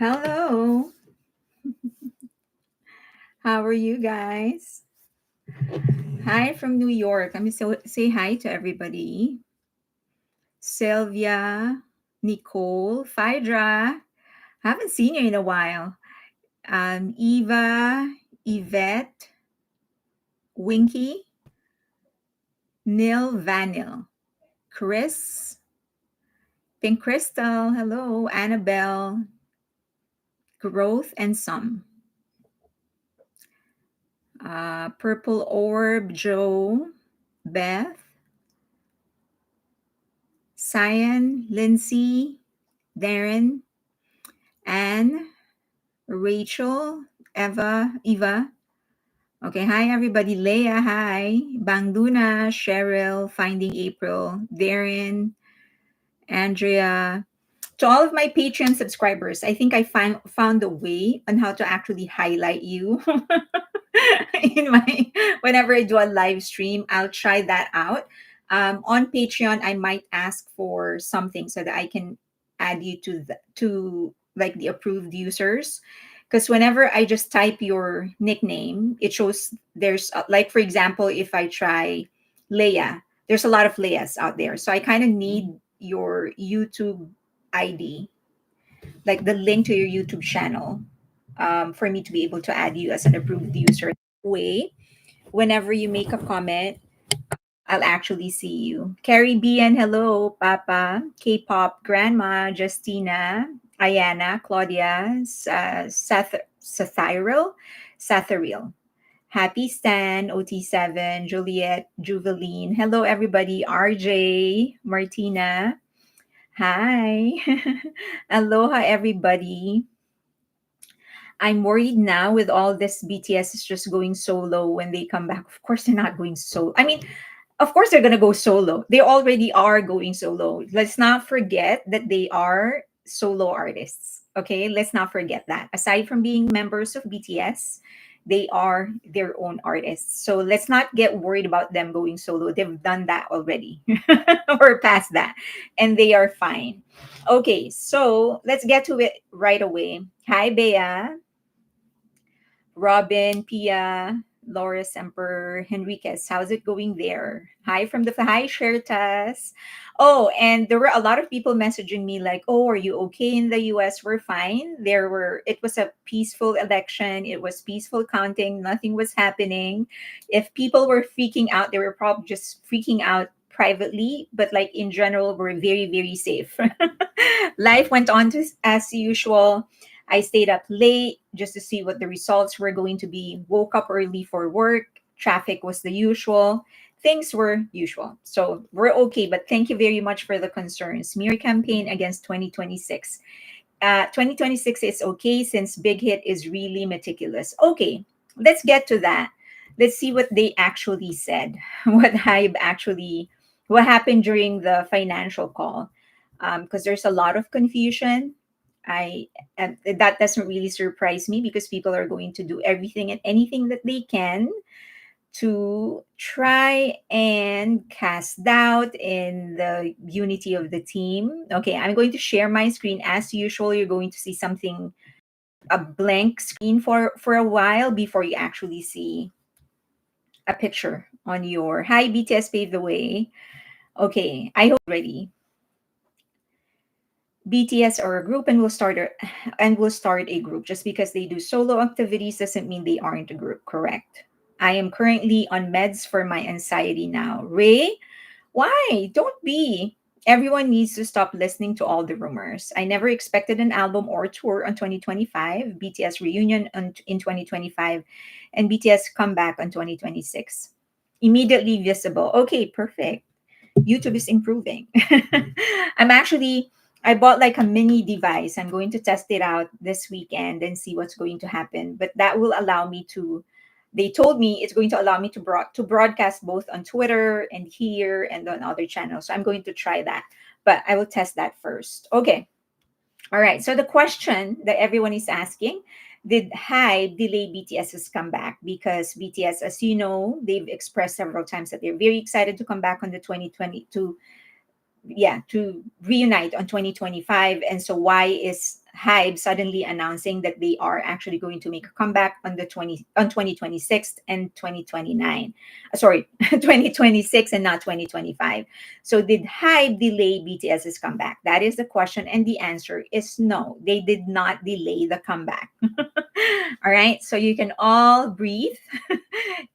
Hello. How are you guys? Hi from New York. Let me say hi to everybody. Sylvia, Nicole, Phaedra. Haven't seen you in a while. Eva, Yvette, Winky, Nil Vanil, Chris, Pink Crystal. Hello. Annabelle, Growth and Some. Purple Orb, Joe, Beth, Cyan, Lindsay, Darren, Anne, Rachel, Eva. Okay, hi everybody. Leah, hi. Bangduna, Cheryl, Finding April, Darren, Andrea. To all of my Patreon subscribers, I think I found a way on how to actually highlight you in my whenever I do a live stream. I'll try that out. On Patreon, I might ask for something so that I can add you to like the approved users. Because whenever I just type your nickname, it shows there's like, for example, if I try Leia, there's a lot of Leias out there. So I kind of need your YouTube ID, like the link to your YouTube channel, for me to be able to add you as an approved user. Way, whenever you make a comment, I'll actually see you. Caribbean, hello, Papa, K-pop, Grandma, Justina, Ayana, Claudia, Sathiril, Sathiril. Happy Stan, OT7, Juliet, Juveline. Hello, everybody. RJ, Martina. Hi. Aloha, everybody. I'm worried now with all this BTS is just going solo when they come back. Of course, they're not going solo. I mean, of course, they're going to go solo. They already are going solo. Let's not forget that they are solo artists. Okay, let's not forget that. Aside from being members of BTS, they are their own artists. So let's not get worried about them going solo. They've done that already. We're past that. And they are fine. Okay, so let's get to it right away. Hi, Bea. Robin, Pia, Laura Semper, Henriquez. How's it going there? Hi from the hi, Shertas. Oh, and there were a lot of people messaging me like, "Oh, are you okay in the US?" We're fine. It was a peaceful election. It was peaceful counting. Nothing was happening. If people were freaking out, they were probably just freaking out privately, but like in general, we're very, very safe. Life went on as usual. I stayed up late just to see what the results were going to be. Woke up early for work. Traffic was the usual. Things were usual. So we're okay, but thank you very much for the concerns. Smear campaign against 2026. 2026 is okay since Big Hit is really meticulous. Okay, let's get to that. Let's see what they actually said. What happened during the financial call. Because there's a lot of confusion. I and that doesn't really surprise me because people are going to do everything and anything that they can to try and cast doubt in the unity of the team. Okay, I'm going to share my screen as usual. You're going to see something, a blank screen for a while before you actually see a picture on your hi BTS paved the way. Okay, I hope you're ready. BTS are a group and will start a group. Just because they do solo activities doesn't mean they aren't a group, correct? I am currently on meds for my anxiety now. Ray, why? Don't be. Everyone needs to stop listening to all the rumors. I never expected an album or tour on 2025, BTS reunion in 2025, and BTS comeback on 2026. Immediately visible. Okay, perfect. YouTube is improving. I'm actually I bought like a mini device. I'm going to test it out this weekend and see what's going to happen. But that will allow me to they told me it's going to allow me to broadcast both on Twitter and here and on other channels. So I'm going to try that. But I will test that first. Okay. All right. So the question that everyone is asking, did HYBE delay BTS's comeback? Because BTS, as you know, they've expressed several times that they're very excited to come back on the 2022 yeah, to reunite on 2025. And so why is HYBE suddenly announcing that they are actually going to make a comeback on the 2026 and 2029? Sorry, 2026 and not 2025. So did HYBE delay BTS's comeback? That is the question, and the answer is no. They did not delay the comeback. All right, so you can all breathe,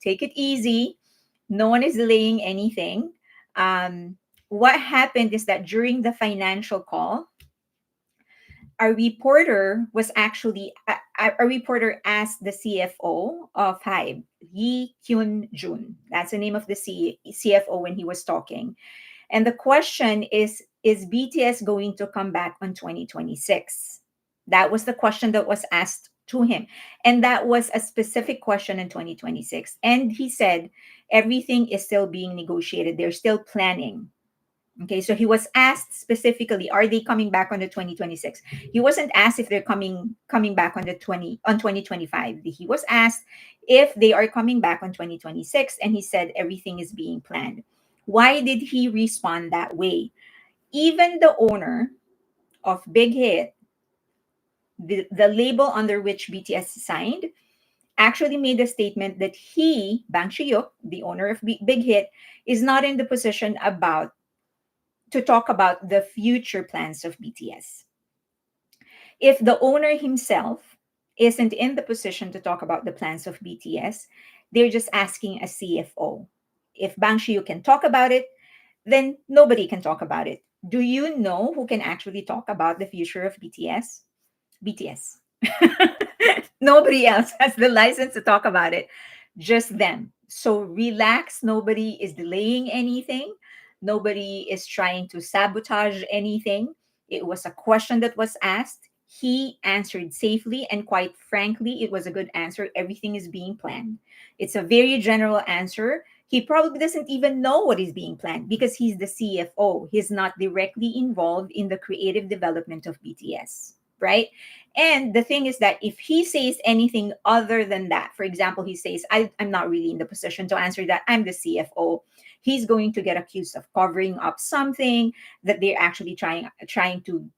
take it easy. No one is delaying anything. What happened is that during the financial call, a reporter was actually a reporter asked the CFO of HYBE, Yi Kyun Jun. That's the name of the CFO when he was talking. And the question is BTS going to come back on 2026? That was the question that was asked to him. And that was a specific question in 2026. And he said everything is still being negotiated. They're still planning. Okay, so he was asked specifically, are they coming back on the 2026? He wasn't asked if they're coming back on the 2025. He was asked if they are coming back on 2026, and he said everything is being planned. Why did he respond that way? Even the owner of Big Hit, the label under which BTS signed, actually made a statement that he, Bang Shiyuk, the owner of Big Hit, is not in the position about to talk about the future plans of BTS. If the owner himself isn't in the position to talk about the plans of BTS, they're just asking a CFO. If Bang Shiyu can talk about it, then nobody can talk about it. Do you know who can actually talk about the future of BTS? BTS. Nobody else has the license to talk about it, just them. So relax. Nobody is delaying anything, nobody is trying to sabotage anything. It was a question that was asked. He answered safely, and quite frankly, it was a good answer. Everything is being planned. It's a very general answer. He probably doesn't even know what is being planned because he's the CFO. He's not directly involved in the creative development of BTS, right? And the thing is that if he says anything other than that, for example, he says, I'm not really in the position to answer that, I'm the CFO, he's going to get accused of covering up something, that they're actually trying to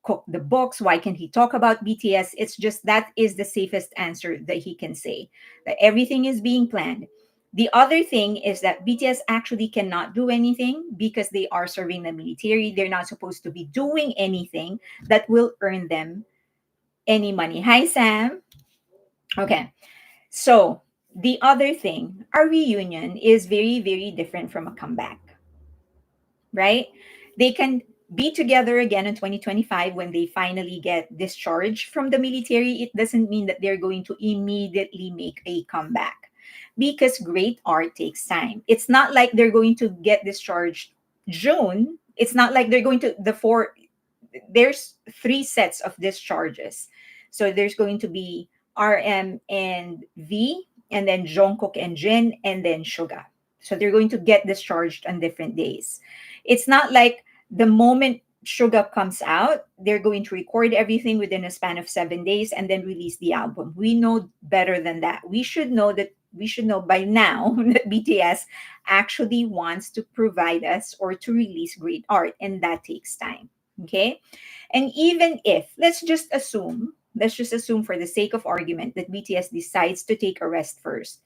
cook the books. Why can't he talk about BTS? It's just that is the safest answer that he can say, that everything is being planned. The other thing is that BTS actually cannot do anything because they are serving the military. They're not supposed to be doing anything that will earn them any money. Hi, Sam. Okay. So the other thing, a reunion is very, very different from a comeback, right? They can be together again in 2025 when they finally get discharged from the military. It doesn't mean that they're going to immediately make a comeback because great art takes time. It's not like they're going to get discharged June. It's not like they're going to there's three sets of discharges. So there's going to be RM and V, and then Jungkook and Jin, and then Suga. So they're going to get discharged on different days. It's not like the moment Suga comes out, they're going to record everything within a span of 7 days and then release the album. We know better than that. We should know by now that BTS actually wants to provide us or to release great art, and that takes time. Okay. And even if, let's just assume for the sake of argument that BTS decides to take a rest first,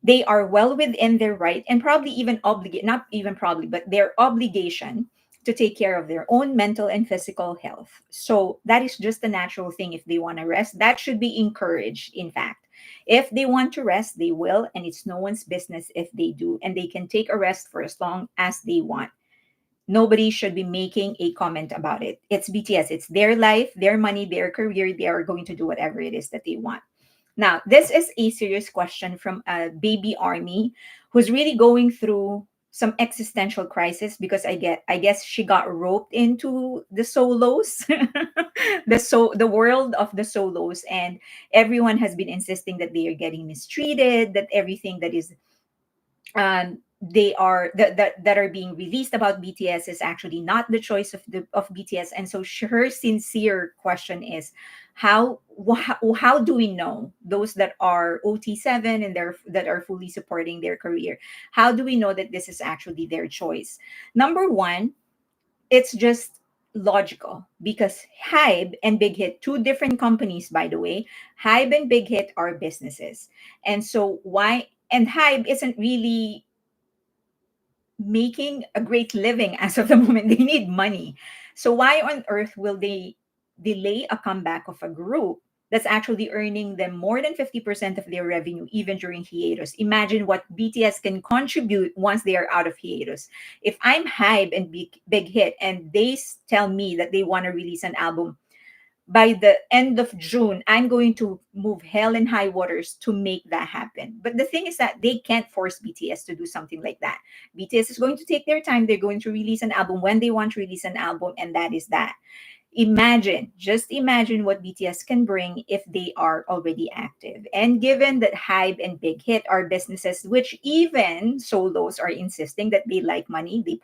they are well within their right and probably even not even probably, but their obligation to take care of their own mental and physical health. So that is just a natural thing. If they want to rest, that should be encouraged, in fact. If they want to rest, they will, and it's no one's business if they do, and they can take a rest for as long as they want. Nobody should be making a comment about it. It's BTS. It's their life, their money, their career. They are going to do whatever it is that they want. Now, this is a serious question from a baby army who's really going through some existential crisis because I guess she got roped into the solos, the world of the solos, and everyone has been insisting that they are getting mistreated, that everything that is that are being released about BTS is actually not the choice of BTS. And so her sincere question is, how do we know those that are OT7 and that are fully supporting their career? How do we know that this is actually their choice? Number one, It's just logical because HYBE and Big Hit, two different companies, by the way. HYBE and Big Hit are businesses. And so why? And HYBE isn't really making a great living as of the moment. They need money. So why on earth will they delay a comeback of a group that's actually earning them more than 50% of their revenue even during hiatus? Imagine what BTS can contribute once they are out of hiatus. If I'm Hype and Big Hit and they tell me that they want to release an album by the end of June, I'm going to move hell and high waters to make that happen. But the thing is that they can't force BTS to do something like that. BTS is going to take their time. They're going to release an album when they want to release an album, and that is that. Imagine, just imagine what BTS can bring if they are already active. And given that Hybe and Big Hit are businesses which even solos are insisting that they like money, they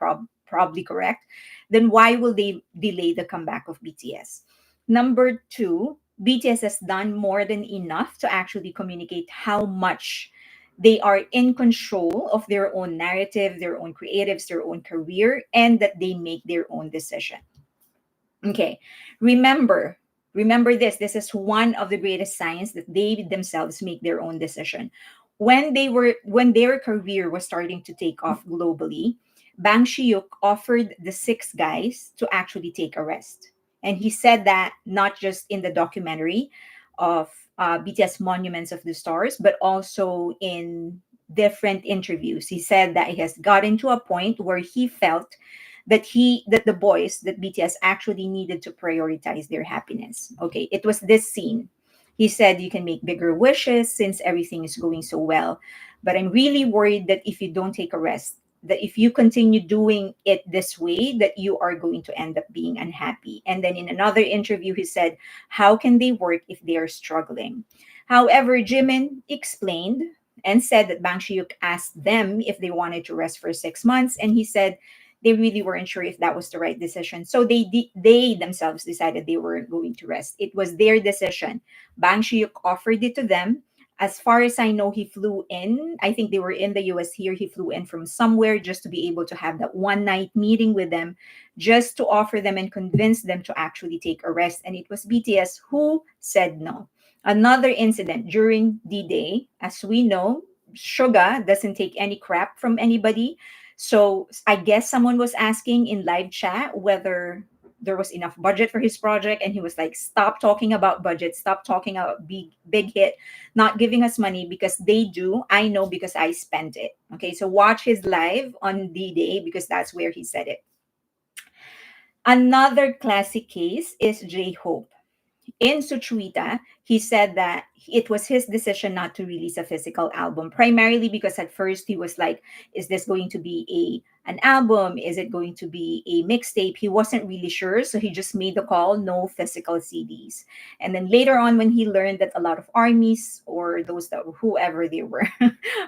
probably correct, then why will they delay the comeback of BTS? Number two, BTS has done more than enough to actually communicate how much they are in control of their own narrative, their own creatives, their own career, and that they make their own decision. Okay. Remember, remember this. This is one of the greatest signs that they themselves make their own decision. When their career was starting to take off globally, Bang Shiuk offered the six guys to actually take a rest. And he said that not just in the documentary of BTS Monuments of the Stars, but also in different interviews. He said that he has gotten to a point where he felt that the boys that BTS actually needed to prioritize their happiness. Okay, it was this scene. He said you can make bigger wishes since everything is going so well, but I'm really worried that if you don't take a rest, that if you continue doing it this way, that you are going to end up being unhappy. And then in another interview, he said, how can they work if they are struggling? However, Jimin explained and said that Bang Shiuk asked them if they wanted to rest for 6 months, and he said they really weren't sure if that was the right decision. So they themselves decided they weren't going to rest. It was their decision. Bang Shiuk offered it to them. As far as I know, he flew in. I think they were in the US here. He flew in from somewhere just to be able to have that one night meeting with them, just to offer them and convince them to actually take a rest. And it was BTS who said no. Another incident during D Day, as we know, Suga doesn't take any crap from anybody. So I guess someone was asking in live chat whether there was enough budget for his project, and he was like, "Stop talking about budget. Stop talking about big hit, not giving us money because they do. I know because I spent it." Okay, so watch his live on D Day because that's where he said it. Another classic case is J Hope. In Suchuita, he said that it was his decision not to release a physical album, primarily because at first he was like, is this going to be an album? Is it going to be a mixtape? He wasn't really sure, so he just made the call, no physical CDs. And then later on, when he learned that a lot of armies or those that whoever they were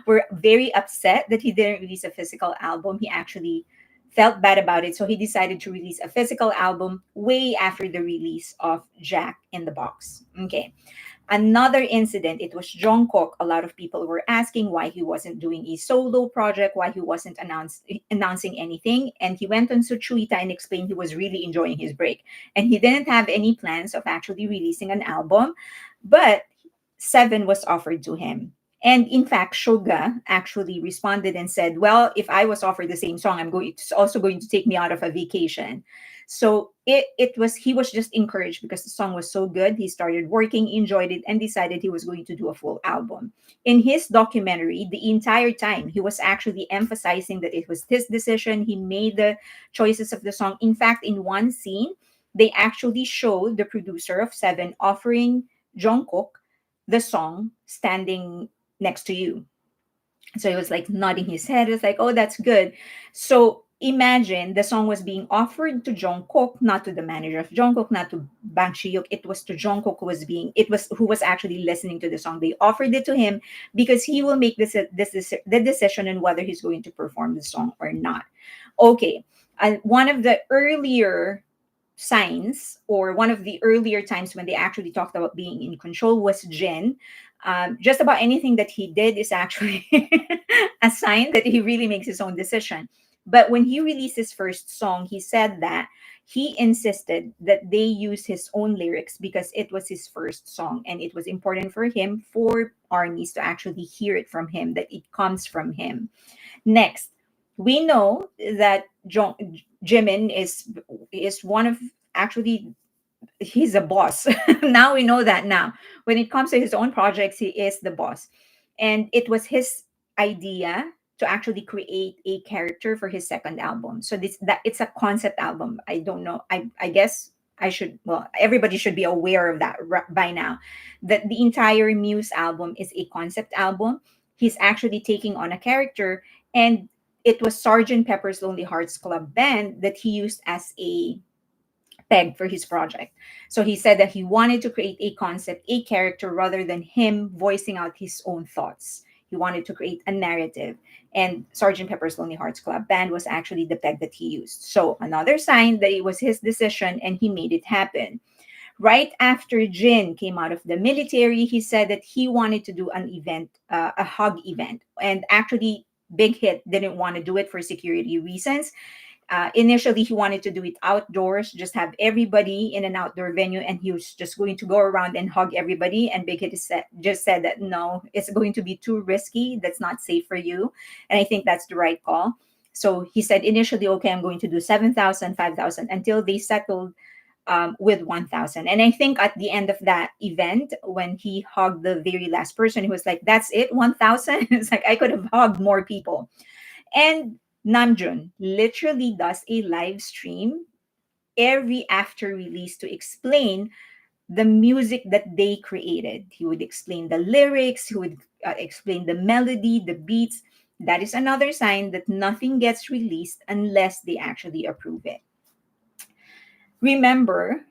were very upset that he didn't release a physical album, he actually felt bad about it. So he decided to release a physical album way after the release of Jack in the Box. Okay. Another incident, it was Jungkook. A lot of people were asking why he wasn't doing a solo project, why he wasn't announcing anything. And he went on Suchuita and explained he was really enjoying his break. And he didn't have any plans of actually releasing an album. But Seven was offered to him. And in fact, Shoga actually responded and said, well, if I was offered the same song, it's also going to take me out of a vacation. So it was he was just encouraged because the song was so good. He started working, enjoyed it, and decided he was going to do a full album. In his documentary, the entire time he was actually emphasizing that it was his decision. He made the choices of the song. In fact, in one scene, they actually showed the producer of Seven offering Jungkook the song Standing Next to You. So he was like nodding his head. It was like, oh, that's good. So imagine the song was being offered to Jungkook, not to the manager of Jungkook, not to Bang Shiuk. It was to Jungkook who was actually listening to the song. They offered it to him because he will make the decision on whether he's going to perform the song or not. Okay. One of the earlier signs or one of the earlier times when they actually talked about being in control was Jin. Just about anything that he did is actually a sign that he really makes his own decision. But when he released his first song, he said that he insisted that they use his own lyrics because it was his first song and it was important for him, for armies to actually hear it from him, that it comes from him. Next, we know that Jimin is one of, actually, he's a boss. Now we know that. Now when it comes to his own projects, he is the boss, and it was his idea to actually create a character for his second album. So this, that it's a concept album. I don't know, I guess I should, well, everybody should be aware of that by now, that the entire Muse album is a concept album. He's actually taking on a character, and it was Sergeant Pepper's Lonely Hearts Club Band that he used as a peg for his project. So he said that he wanted to create a concept, a character, rather than him voicing out his own thoughts. He wanted to create a narrative. And Sergeant Pepper's Lonely Hearts Club Band was actually the peg that he used. So another sign that it was his decision and he made it happen. Right after Jin came out of the military, he said that he wanted to do an event, a hug event. And actually, Big Hit didn't want to do it for security reasons. Initially, he wanted to do it outdoors, just have everybody in an outdoor venue, and he was just going to go around and hug everybody. And Big Hit just said that no, it's going to be too risky. That's not safe for you. And I think that's the right call. So he said initially, okay, I'm going to do 7,000, 5,000, until they settled with 1,000. And I think at the end of that event, when he hugged the very last person, he was like, that's it, 1,000? It's like, I could have hugged more people. And Namjoon literally does a live stream every after release to explain the music that they created. He would explain the lyrics, he would explain the melody, the beats. That is another sign that nothing gets released unless they actually approve it. Remember,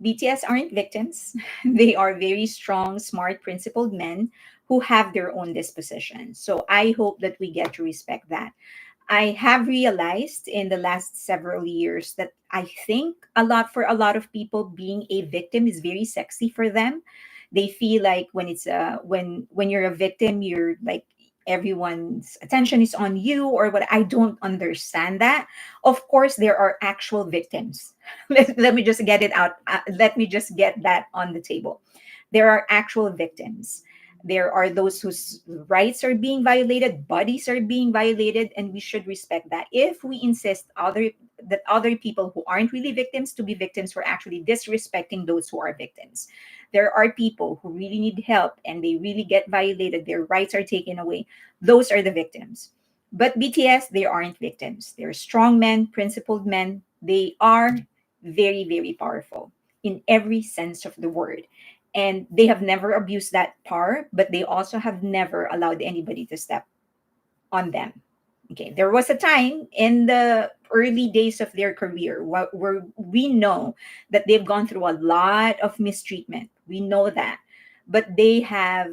BTS aren't victims. They are very strong, smart, principled men who have their own disposition. So I hope that we get to respect that. I have realized in the last several years that I think a lot, for a lot of people, being a victim is very sexy for them. They feel like when it's when you're a victim, you're like, everyone's attention is on you or what. I don't understand that. Of course, there are actual victims. Let me just get it out. Let me just get that on the table. There are actual victims. There are those whose rights are being violated, bodies are being violated, and we should respect that. If we insist that other people who aren't really victims to be victims, we're actually disrespecting those who are victims. There are people who really need help and they really get violated, their rights are taken away. Those are the victims. But BTS, they aren't victims. They're strong men, principled men. They are very, very powerful in every sense of the word. And they have never abused that power, but they also have never allowed anybody to step on them. Okay, there was a time in the early days of their career where we know that they've gone through a lot of mistreatment. We know that, but they have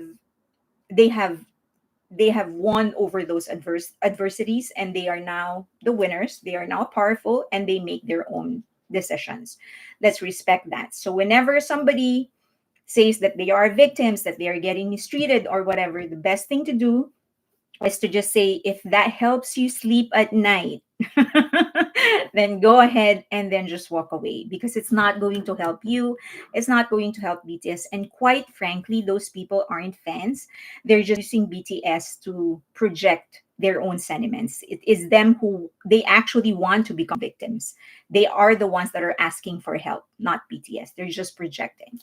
they have won over those adversities, and they are now the winners. They are now powerful, and they make their own decisions. Let's respect that. So whenever somebody says that they are victims, that they are getting mistreated or whatever, the best thing to do is to just say, if that helps you sleep at night, then go ahead and then just walk away, because it's not going to help you. It's not going to help BTS. And quite frankly, those people aren't fans. They're just using BTS to project their own sentiments. It is them who they actually want to become victims. They are the ones that are asking for help, not BTS. They're just projecting.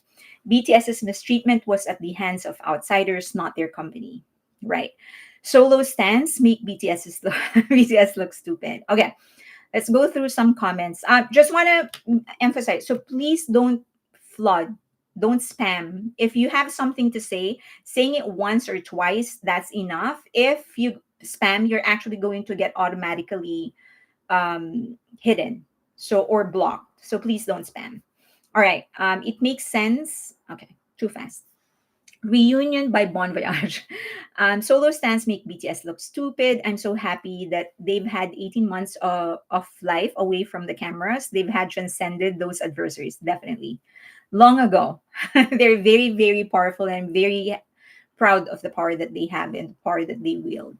BTS's mistreatment was at the hands of outsiders, not their company. Right. Solo stands make BTS look stupid. Okay, let's go through some comments. Just want to emphasize. So please don't flood, don't spam. If you have something to say, saying it once or twice, that's enough. If you spam, you're actually going to get automatically hidden, so, or blocked. So please don't spam. All right. It makes sense. Okay, too fast. Reunion by Bon Voyage. Solo stands make BTS look stupid. I'm so happy that they've had 18 months of life away from the cameras. They've had transcended those adversaries, definitely. Long ago. They're very, very powerful, and very proud of the power that they have and the power that they wield.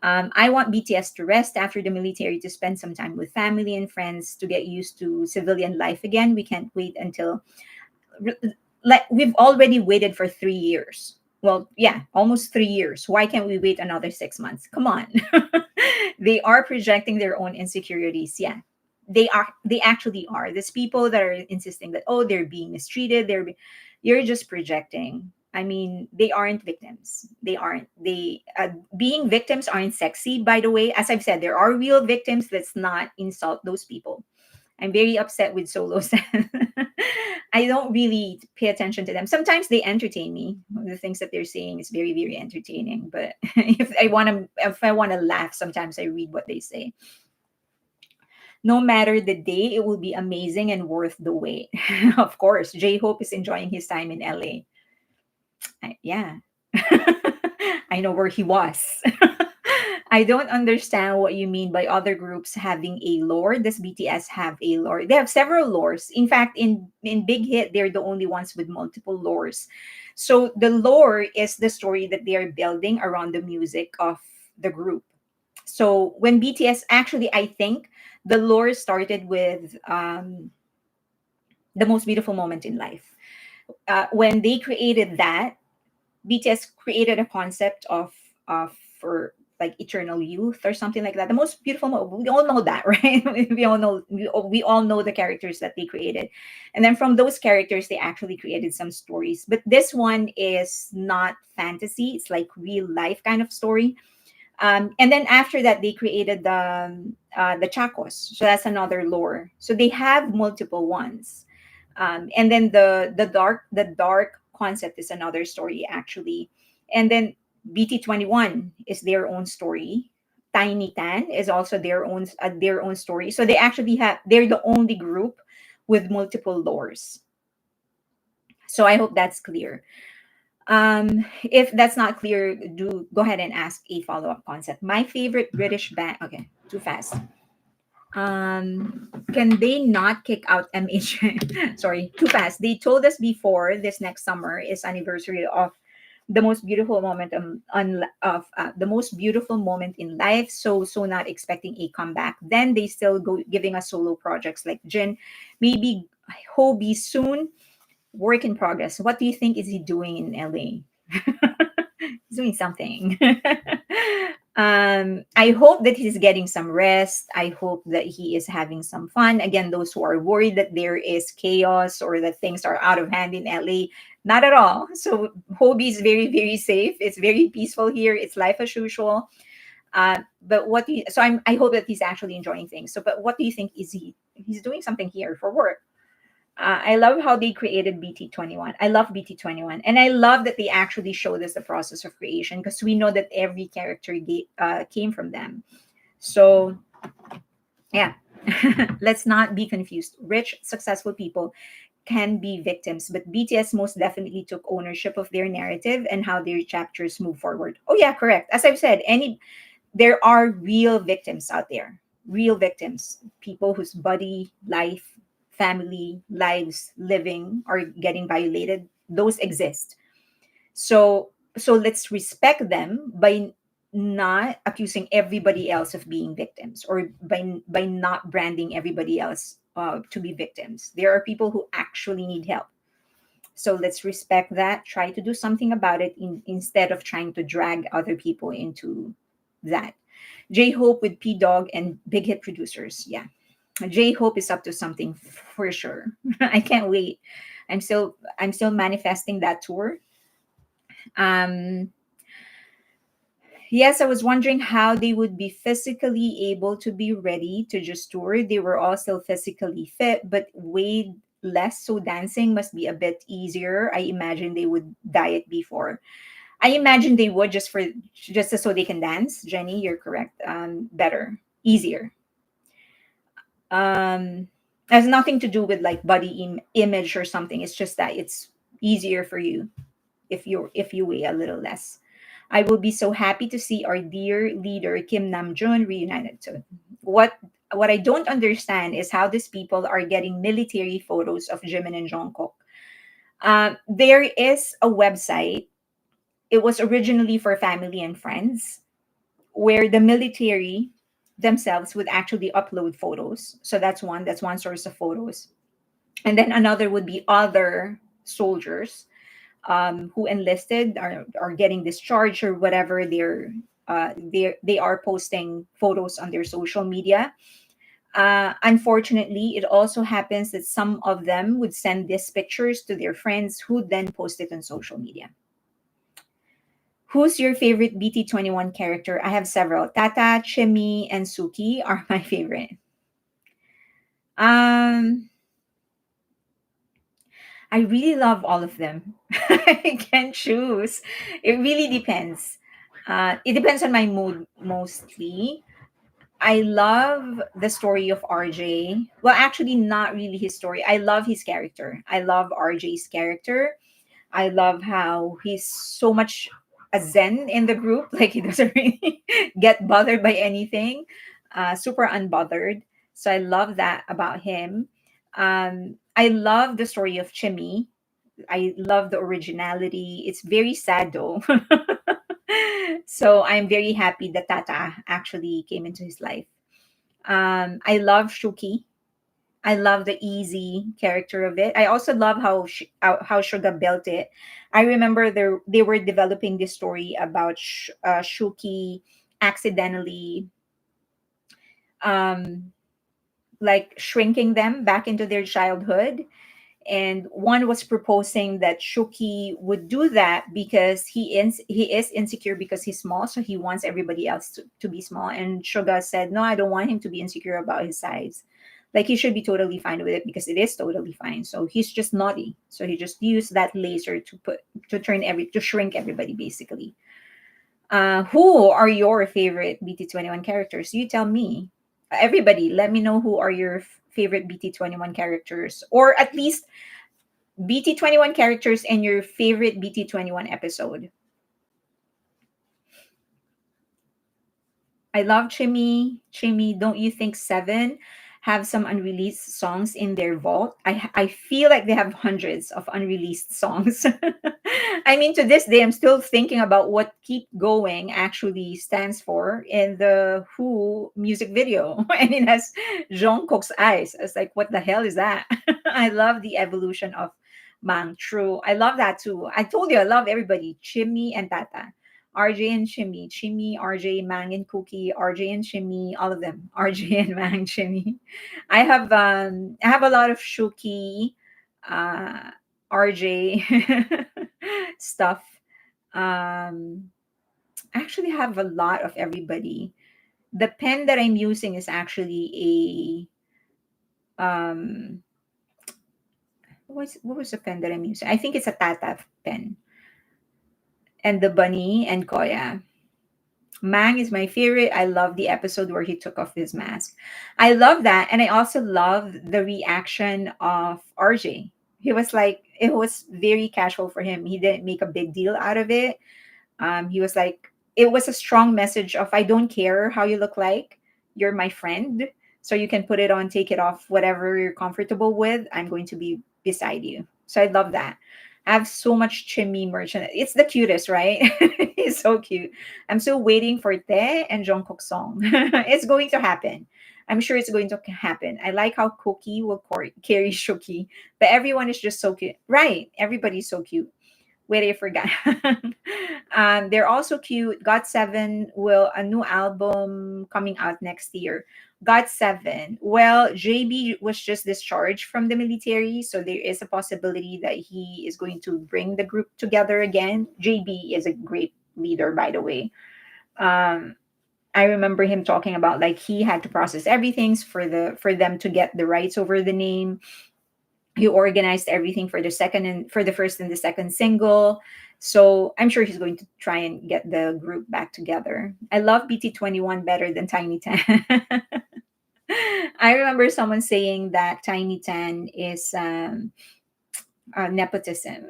I want BTS to rest after the military to spend some time with family and friends to get used to civilian life again. We can't wait until like we've already waited for 3 years. Well, yeah, almost 3 years. Why can't we wait another 6 months? Come on. They are projecting their own insecurities. Yeah, they are. They actually are. These people that are insisting that, oh, they're being mistreated. You're just projecting. I mean, they aren't victims. They aren't. They being victims aren't sexy. By the way, as I've said, there are real victims. Let's not insult those people. I'm very upset with solos. I don't really pay attention to them. Sometimes they entertain me. The things that they're saying is very, very entertaining. But if I want to laugh, sometimes I read what they say. No matter the day, it will be amazing and worth the wait. Of course, J Hope is enjoying his time in LA. Yeah, I know where he was. I don't understand what you mean by other groups having a lore. Does BTS have a lore? They have several lores. In fact, in Big Hit, they're the only ones with multiple lores. So the lore is the story that they are building around the music of the group. So when BTS actually, I think the lore started with the most beautiful moment in life. When they created that, BTS created a concept of for like eternal youth or something like that. The most beautiful we all know that, right? We all know the characters that they created. And then from those characters they actually created some stories. But this one is not fantasy. It's like real life kind of story. And then after that they created the Chacos. So that's another lore. So they have multiple ones. And then the dark concept is another story actually. And then BT21 is their own story. Tiny Tan is also their own story. So they're the only group with multiple lores. So I hope that's clear. If that's not clear, do go ahead and ask a follow-up concept. My favorite British band. Okay, too fast. Can they not kick out MH? Sorry, too fast. They told us before this next summer is anniversary of the most beautiful moment of the most beautiful moment in life. So not expecting a comeback. Then they still go giving us solo projects like Jin, maybe HYBE soon. Work in progress. What do you think is he doing in LA? He's doing something. I hope that he's getting some rest. I hope that he is having some fun. Again, those who are worried that there is chaos or that things are out of hand in LA, not at all. So Hobie is very, very safe. It's very peaceful here. It's life as usual. But what do you, so I hope that he's actually enjoying things. So, but what do you think is he's doing something here for work? I love how they created BT21. I love BT21. And I love that they actually showed us the process of creation because we know that every character came from them. So, yeah, let's not be confused. Rich, successful people can be victims, but BTS most definitely took ownership of their narrative and how their chapters move forward. Oh, yeah, correct. As I've said, there are real victims out there, real victims, people whose body, life, family, lives, living are getting violated. Those exist. So let's respect them by not accusing everybody else of being victims or by not branding everybody else to be victims. There are people who actually need help. So let's respect that. Try to do something about it instead of trying to drag other people into that. J Hope with P Dog and Big Hit producers. Yeah. J Hope is up to something for sure. I can't wait. I'm still manifesting that tour. Um yes, I was wondering how they would be physically able to be ready to just tour. They were all still physically fit, but weighed less, so dancing must be a bit easier. I imagine they would diet before. I imagine they would just so they can dance. Jenny, you're correct. Better, easier. Has nothing to do with like body image or something. It's just that it's easier for you if you weigh a little less. I will be so happy to see our dear leader Kim Namjoon reunited. So what I don't understand is how these people are getting military photos of Jimin and Jungkook. There is a website. It was originally for family and friends. where the military themselves would actually upload photos. So that's one source of photos. And then another would be other soldiers who enlisted are getting discharged or whatever. They are posting photos on their social media. Unfortunately, it also happens that some of them would send these pictures to their friends who then post it on social media. Who's your favorite BT21 character? I have several. Tata, Chimmy, and Suki are my favorite. Um, I really love all of them. I can't choose. It really depends. It depends on my mood mostly. I love the story of RJ. Well, actually, not really his story. I love his character. I love RJ's character. I love how he's so much a zen in the group. Like he doesn't really get bothered by anything. Super unbothered. So I love that about him. I love the story of Chimmy. I love the originality. It's very sad though. So I'm very happy that Tata actually came into his life. I love Shuki. I love the easy character of it. I also love how Suga built it. I remember they were developing this story about Shuki accidentally um, like shrinking them back into their childhood, and one was proposing that Shuki would do that because he is insecure because he's small, so he wants everybody else to be small. And Suga said, "No, I don't want him to be insecure about his size. Like he should be totally fine with it because it is totally fine. So he's just naughty. So he just used that laser to shrink everybody basically." Who are your favorite BT21 characters? You tell me. Everybody, let me know who are your favorite BT21 characters, or at least BT21 characters and your favorite BT21 episode. I love Chimmy. Chimmy, don't you think Seven have some unreleased songs in their vault? I feel like they have hundreds of unreleased songs. I mean, to this day, I'm still thinking about what "Keep Going" actually stands for in the Who music video, and it has Jungkook's eyes. I was like, what the hell is that? I love the evolution of Mang. True, I love that too. I told you I love everybody, Chimmy and Tata. RJ and Shimmy, Chimmy, RJ, Mang and Cookie, RJ and Shimmy, all of them, RJ and Mang, Shimmy. I have a lot of Shuki, uh, RJ stuff. Um, I actually have a lot of everybody. The pen that I'm using is actually a what was the pen that I'm using? I think it's a Tata pen, and the bunny and Koya. Mang is my favorite. I love the episode where he took off his mask. I love that. And I also love the reaction of RJ. He was like, it was very casual for him. He didn't make a big deal out of it. He was like, it was a strong message of, I don't care how you look like. You're my friend. So you can put it on, take it off, whatever you're comfortable with. I'm going to be beside you. So I love that. I have so much Chimmy merchant. It's the cutest, right? He's so cute. I'm still waiting for Te and Jungkook's song. It's going to happen. I'm sure it's going to happen. I like how Cookie will carry Shuki, but everyone is just so cute. Right. Everybody's so cute. Wait, I forgot. They're also cute. Got Seven will a new album coming out next year. Got Seven. Well, JB was just discharged from the military, so there is a possibility that he is going to bring the group together again. JB is a great leader, by the way. Um, I remember him talking about like he had to process everything for them to get the rights over the name. He organized everything for the first and the second single. So I'm sure he's going to try and get the group back together. I love BT21 better than Tiny Tan. I remember someone saying that Tiny Tan is nepotism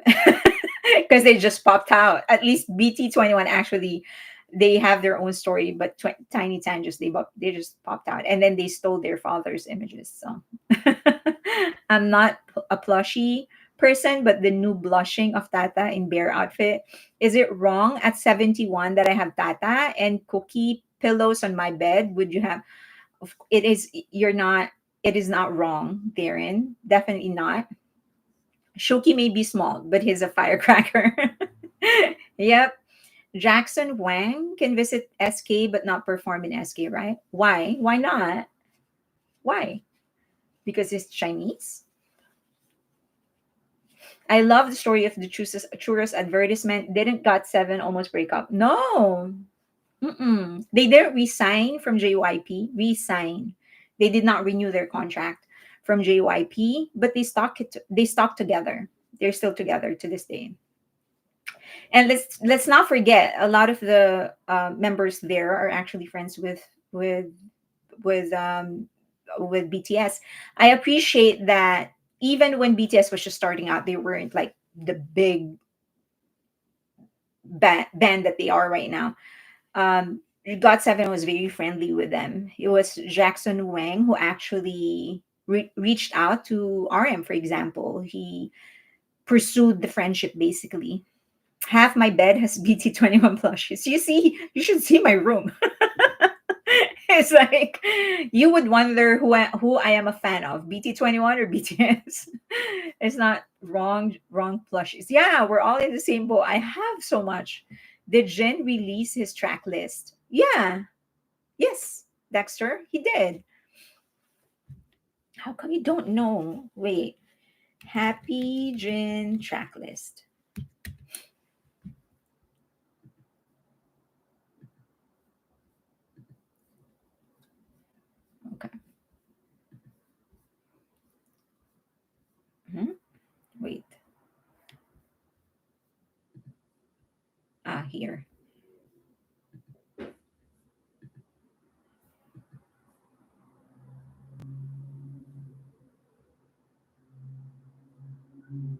because they just popped out. At least BT21 actually, they have their own story, but Tiny Tan they just popped out, and then they stole their father's images. So I'm not a plushy person, but the new blushing of Tata in bear outfit. Is it wrong at 71 that I have Tata and Cookie pillows on my bed, would you have? It is, you're not, it is not wrong, Darren. Definitely not. Shoki may be small, but he's a firecracker. Yep. Jackson Wang can visit SK but not perform in SK, right? Why? Why not? Why? Because he's Chinese? I love the story of the churros advertisement. Didn't GOT7 almost break up? No. Mm-mm. They didn't resign from JYP. Resign. They did not renew their contract from JYP, but they stuck together. They're still together to this day. And let's not forget, a lot of the members there are actually friends with um with BTS. I appreciate that even when BTS was just starting out, they weren't like the big band that they are right now. GOT7 was very friendly with them. It was Jackson Wang who actually reached out to RM, for example. He pursued the friendship basically. Half my bed has BT21 plushes. You see, you should see my room. It's like you would wonder who I am a fan of, BT21 or BTS. It's not wrong plushes. Yeah, we're all in the same boat. I have so much. Did Jin release his track list? Yeah. Yes, Dexter, he did. How come you don't know? Wait. Happy Jin track list. Okay. Mhm. Wait. Here.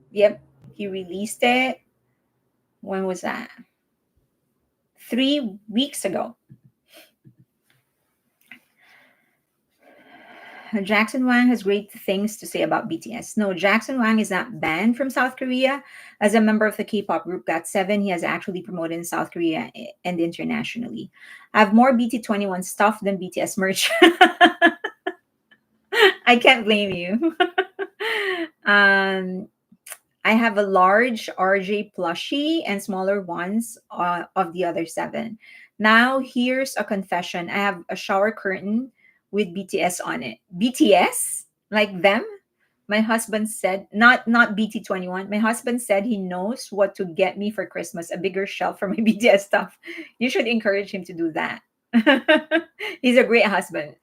Yep. He released it. When was that? 3 weeks ago. Jackson Wang has great things to say about BTS. No, Jackson Wang is not banned from South Korea. As a member of the K-pop group GOT7, he has actually promoted in South Korea and internationally. I have more BT21 stuff than BTS merch. I can't blame you. um, I have a large RJ plushie and smaller ones of the other seven. Now, here's a confession. I have a shower curtain with BTS on it. BTS? Like them? My husband said, not BT21. My husband said he knows what to get me for Christmas, a bigger shelf for my BTS stuff. You should encourage him to do that. He's a great husband.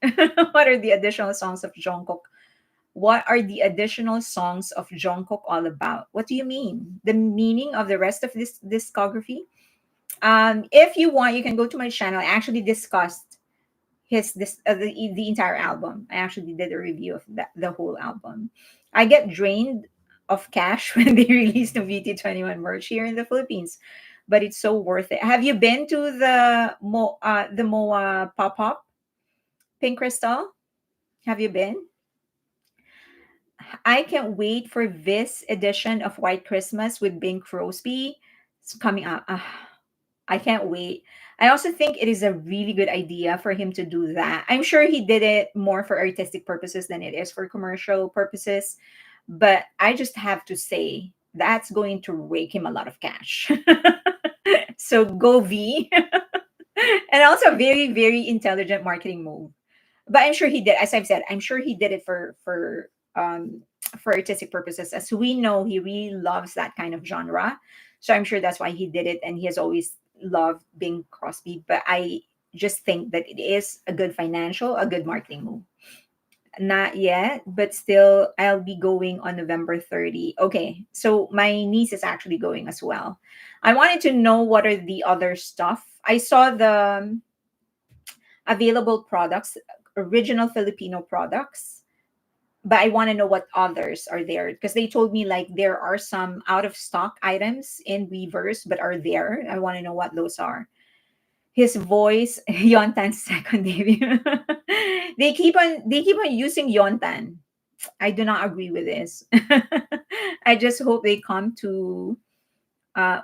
What are the additional songs of Jungkook? What are the additional songs of Jungkook all about? What do you mean? The meaning of the rest of this discography? If you want, you can go to my channel. I actually discussed the entire album. I actually did a review of the whole album. I get drained of cash when they release the VT21 merch here in the Philippines, but it's so worth it. Have you been to the MOA pop up Pink Crystal? Have you been? I can't wait for this edition of White Christmas with Bing Crosby. It's coming out. I can't wait. I also think it is a really good idea for him to do that. I'm sure he did it more for artistic purposes than it is for commercial purposes. But I just have to say that's going to rake him a lot of cash. So go V. And also a very, very intelligent marketing move. But I'm sure he did, as I've said, I'm sure he did it for artistic purposes. As we know, he really loves that kind of genre. So I'm sure that's why he did it, and he has always loved Bing Crosby. But I just think that it is a good marketing move. Not yet, but still, I'll be going on November 30. Okay, so my niece is actually going as well. I wanted to know what are the other stuff. I saw the available products, original Filipino products, but I want to know what others are there because they told me like there are some out of stock items in Weavers but are there. I want to know what those are. His voice, Yontan's second debut. They keep on using Yontan. I do not agree with this. I just hope they come to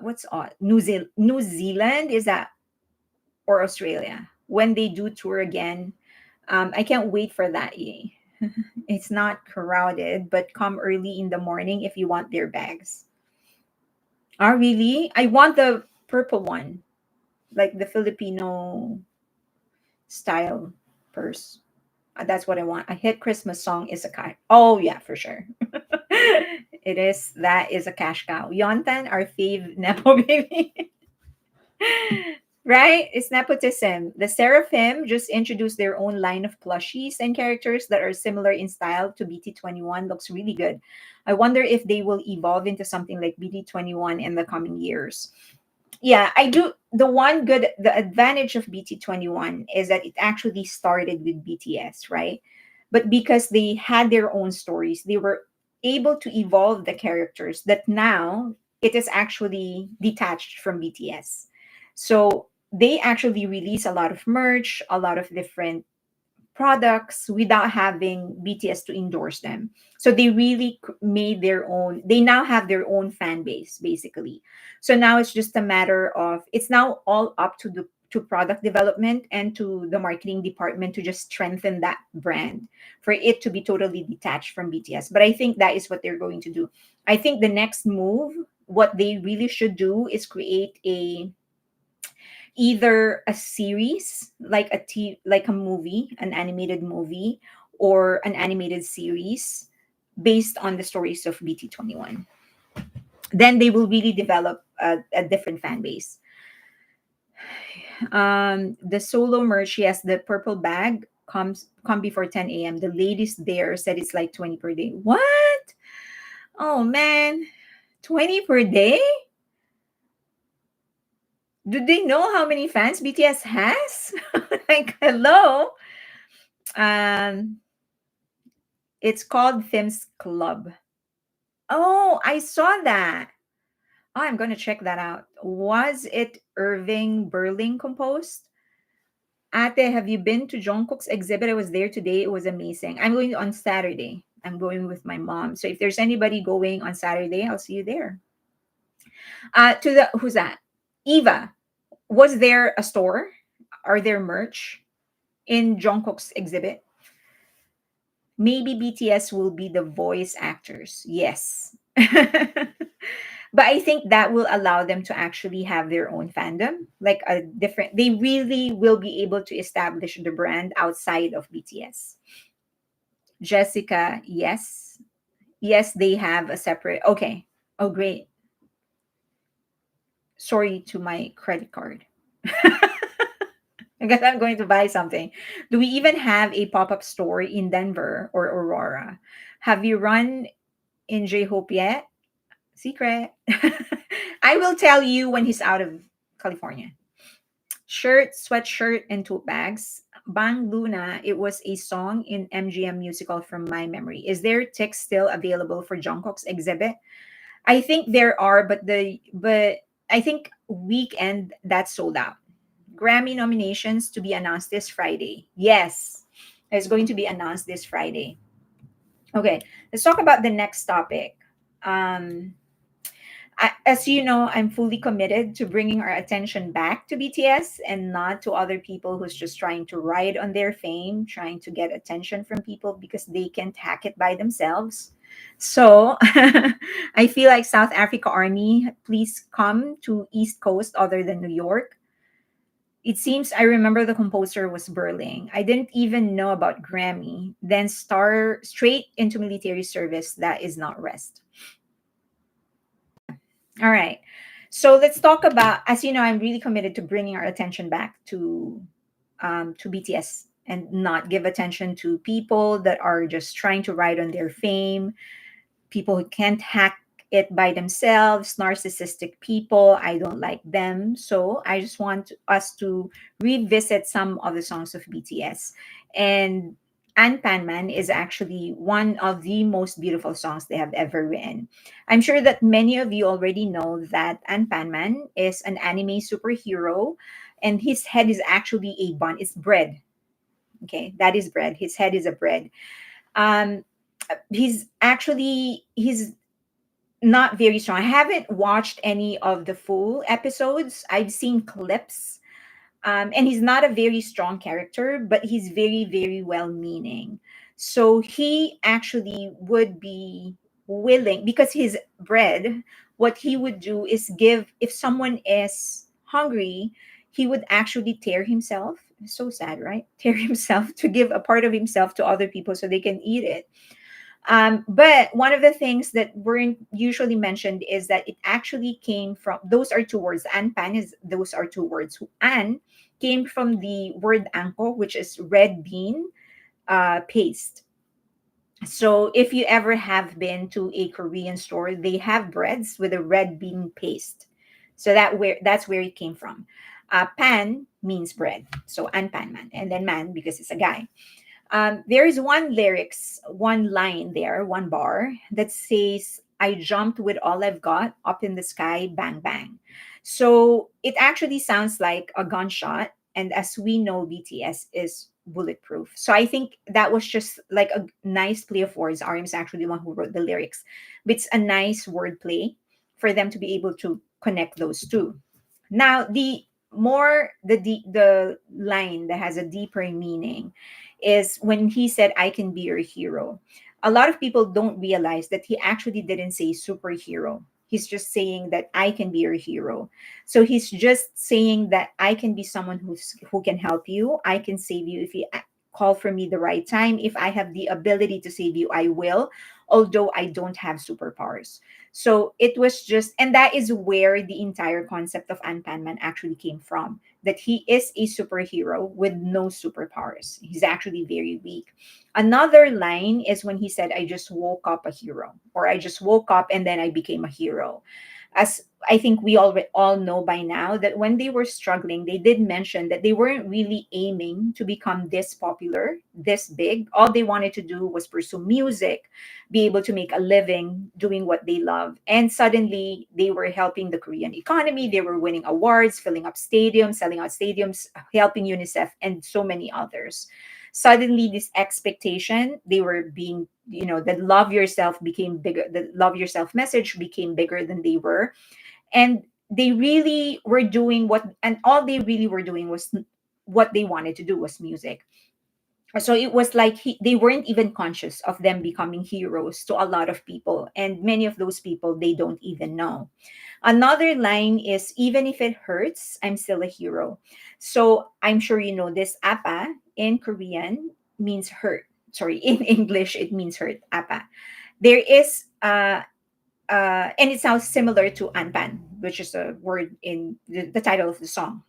what's odd? New Zealand is that, or Australia? when they do tour again. I can't wait for that. It's not crowded, but come early in the morning if you want their bags. Oh, really? I want the purple one, like the Filipino style purse. That's what I want. A hit Christmas song is a cash. Oh yeah, for sure. It is. That is a cash cow. Yontan, our fave nepo baby. Right? It's nepotism. The Seraphim just introduced their own line of plushies and characters that are similar in style to BT21. Looks really good. I wonder if they will evolve into something like BT21 in the coming years. Yeah, I do. The advantage of BT21 is that it actually started with BTS, right? But because they had their own stories, they were able to evolve the characters that now it is actually detached from BTS. So they actually release a lot of merch, a lot of different products without having BTS to endorse them. So they really made their own, they now have their own fan base basically. So now it's just a matter of, it's now all up to the to product development and to the marketing department to just strengthen that brand for it to be totally detached from BTS. But I think that is what they're going to do. I think the next move, what they really should do is create a either a series like like a movie, an animated movie, or an animated series based on the stories of BT21. Then they will really develop a different fan base. The solo merch, yes, the purple bag come before 10 a.m. The ladies there said it's like 20 per day. What? Oh man, 20 per day? Do they know how many fans BTS has? Like, hello. Um, it's called Thim's Club. Oh, I saw that. Oh, I'm going to check that out. Was it Irving Berling composed? Ate, have you been to Jungkook's exhibit? I was there today. It was amazing. I'm going on Saturday. I'm going with my mom. So if there's anybody going on Saturday, I'll see you there. To the who's that? Eva. Was there a store? Are there merch in Jungkook's exhibit? Maybe BTS will be the voice actors. Yes. But I think that will allow them to actually have their own fandom, like a different, they really will be able to establish the brand outside of BTS. Jessica, yes. Yes, they have a separate, okay. Oh, great. Sorry to my credit card. I guess I'm going to buy something. Do we even have a pop up store in Denver or Aurora? Have you run in J Hope yet? Secret. I will tell you when he's out of California. Shirt, sweatshirt, and tote bags. Bang Luna, it was a song in MGM musical from my memory. Is there tickets still available for Jungkook's exhibit? I think there are, but I think weekend that's sold out. Grammy nominations to be announced this Friday. Yes, it's going to be announced this Friday. Okay, let's talk about the next topic. Um, as you know, I'm fully committed to bringing our attention back to BTS and not to other people who's just trying to ride on their fame, trying to get attention from people because they can't hack it by themselves. So I feel like South Africa Army, please come to East Coast other than New York. It seems I remember the composer was Berling. I didn't even know about Grammy. Then star straight into military service. That is not rest. All right. So let's talk about, as you know, I'm really committed to bringing our attention back to BTS and not give attention to people that are just trying to ride on their fame, people who can't hack it by themselves, narcissistic people. I don't like them. So I just want us to revisit some of the songs of BTS. And Anpanman is actually one of the most beautiful songs they have ever written. I'm sure that many of you already know that Anpanman is an anime superhero, and his head is actually a bun. It's bread. Okay, that is bread. His head is a bread. Um, he's not very strong. I haven't watched any of the full episodes. I've seen clips. And he's not a very strong character, but he's very, very well meaning. So he actually would be willing, because he's bred, what he would do is give, if someone is hungry, he would actually tear himself. So sad, right? Tear himself to give a part of himself to other people so they can eat it. But one of the things that weren't usually mentioned is that it actually came from, those are two words. Anpan is, those are two words. An came from the word angko, which is red bean paste. So if you ever have been to a Korean store, they have breads with a red bean paste. So that's where it came from. Pan means bread, so Anpanman, and then man because it's a guy. There is one lyrics, one line there, one bar that says, I jumped with all I've got up in the sky, bang, bang. So it actually sounds like a gunshot. And as we know, BTS is bulletproof. So I think that was just like a nice play of words. RM is actually the one who wrote the lyrics. But it's a nice word play for them to be able to connect those two. Now, the line that has a deeper meaning is when he said, I can be your hero. A lot of people don't realize that he actually didn't say superhero. He's just saying that I can be your hero. So he's just saying that I can be someone who can help you. I can save you if you call for me the right time. If I have the ability to save you, I will, although I don't have superpowers. So it was just, and that is where the entire concept of Anpanman actually came from, that he is a superhero with no superpowers. He's actually very weak. Another line is when he said, I just woke up a hero, or I just woke up and then I became a hero. As I think we all know by now, that when they were struggling, they did mention that they weren't really aiming to become this popular, this big. All they wanted to do was pursue music, be able to make a living doing what they love. And suddenly they were helping the Korean economy. They were winning awards, filling up stadiums, selling out stadiums, helping UNICEF, and so many others. Suddenly, this expectation, they were being, the love yourself became bigger, the love yourself message became bigger than they were. And they really were doing and all they really were doing was what they wanted to do was music. So it was like they weren't even conscious of them becoming heroes to a lot of people, and many of those people they don't even know. Another line is, even if it hurts, I'm still a hero. So I'm sure you know this. Apa in Korean means hurt. Sorry, in English it means hurt. Apa. There is and it sounds similar to anpan, which is a word in the title of the song.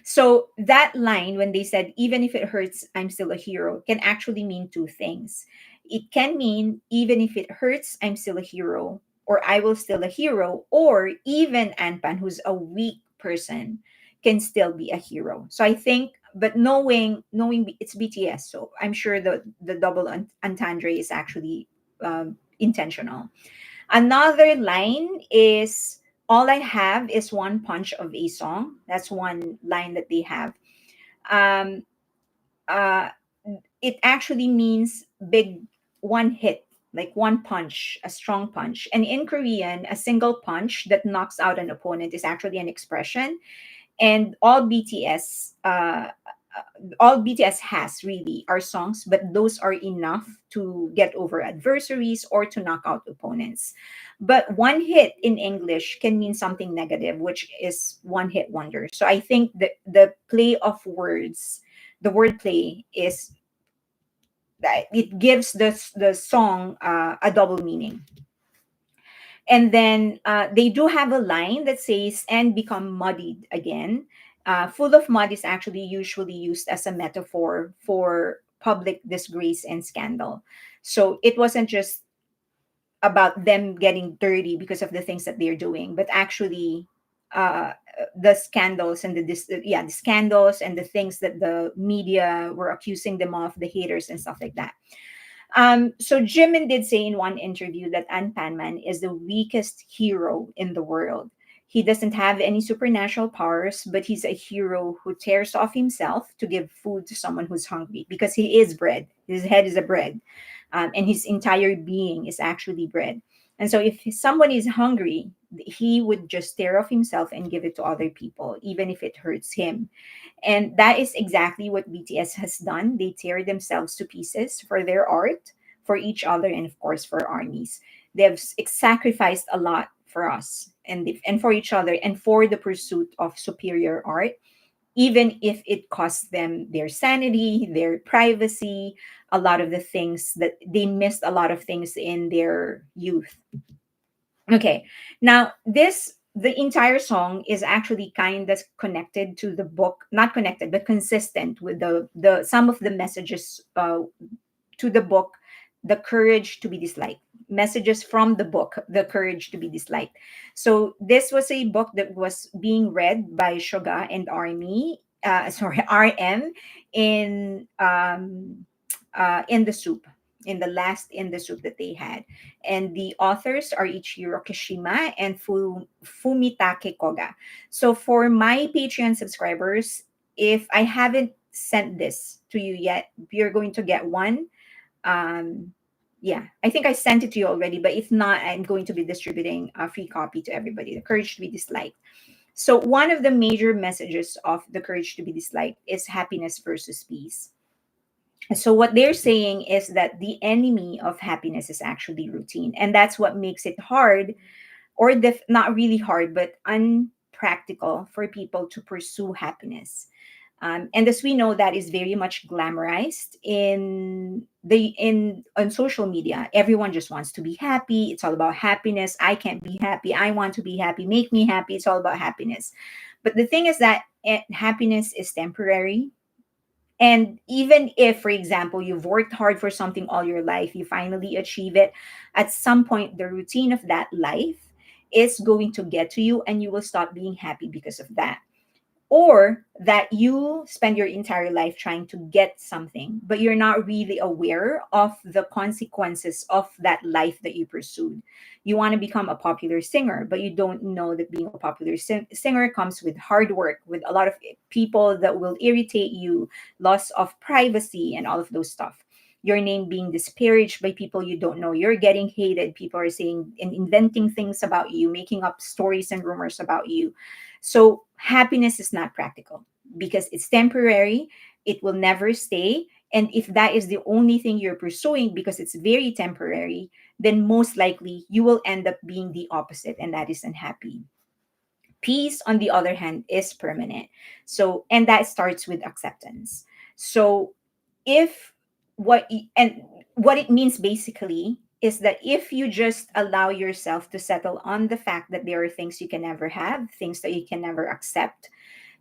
So that line, when they said, even if it hurts, I'm still a hero, can actually mean two things. It can mean, even if it hurts, I'm still a hero, or I will still a hero, or even Anpan, who's a weak person, can still be a hero. So I think, but knowing it's BTS, so I'm sure the double entendre is actually intentional. Another line is, all I have is one punch of a song. That's one line that they have. Um, uh, it actually means big, one hit, like one punch, a strong punch. And in Korean, a single punch that knocks out an opponent is actually an expression. And all BTS has really are songs, but those are enough to get over adversaries or to knock out opponents. But one hit in English can mean something negative, which is one hit wonder. So I think the play of words, the word play is that it gives the song a double meaning. And then they do have a line that says, and become muddied again. Full of mud is actually usually used as a metaphor for public disgrace and scandal. So it wasn't just about them getting dirty because of the things that they're doing, but actually uh, the scandals and the scandals and the things that the media were accusing them of, the haters and stuff like that. So Jimin did say in one interview that Anpanman is the weakest hero in the world. He doesn't have any supernatural powers, but he's a hero who tears off himself to give food to someone who's hungry, because he is bread. His head is a bread, and his entire being is actually bread. And so if someone is hungry, he would just tear off himself and give it to other people, even if it hurts him. And that is exactly what BTS has done. They tear themselves to pieces for their art, for each other, and of course for armies. They've sacrificed a lot for us and for each other and for the pursuit of superior art, even if it costs them their sanity, their privacy, a lot of the things that they missed, a lot of things in their youth. Okay. Now, the entire song is actually kind of connected to the book, not connected, but consistent with the some of the messages to the book, The Courage to Be Disliked. Messages from the book, The Courage to Be Disliked. So this was a book that was being read by Shoga and Army, sorry, RM in the soup, in the last in the soup that they had. And the authors are Ichiro Kishima and Fumitake Koga. So for my Patreon subscribers, if I haven't sent this to you yet, you're going to get one. Yeah, I think I sent it to you already, but if not, I'm going to be distributing a free copy to everybody. The Courage to Be Disliked. So one of the major messages of The Courage to Be Disliked is happiness versus peace. So what they're saying is that the enemy of happiness is actually routine, and that's what makes it hard, or not really hard, but unpractical for people to pursue happiness. And as we know, that is very much glamorized in on social media. Everyone just wants to be happy. It's all about happiness. I can't be happy. I want to be happy. Make me happy. It's all about happiness. But the thing is that happiness is temporary. And even if, for example, you've worked hard for something all your life, you finally achieve it, at some point, the routine of that life is going to get to you, and you will stop being happy because of that. Or that you spend your entire life trying to get something, but you're not really aware of the consequences of that life that you pursued. You want to become a popular singer, but you don't know that being a popular singer comes with hard work, with a lot of people that will irritate you, loss of privacy, and all of those stuff. Your name being disparaged by people you don't know. You're getting hated. People are saying and inventing things about you, making up stories and rumors about you. So happiness is not practical because it's temporary, it will never stay. And if that is the only thing you're pursuing because it's very temporary, then most likely you will end up being the opposite, and that is unhappy. Peace, on the other hand, is permanent. So, and that starts with acceptance. So, if and what it means basically is that if you just allow yourself to settle on the fact that there are things you can never have, things that you can never accept,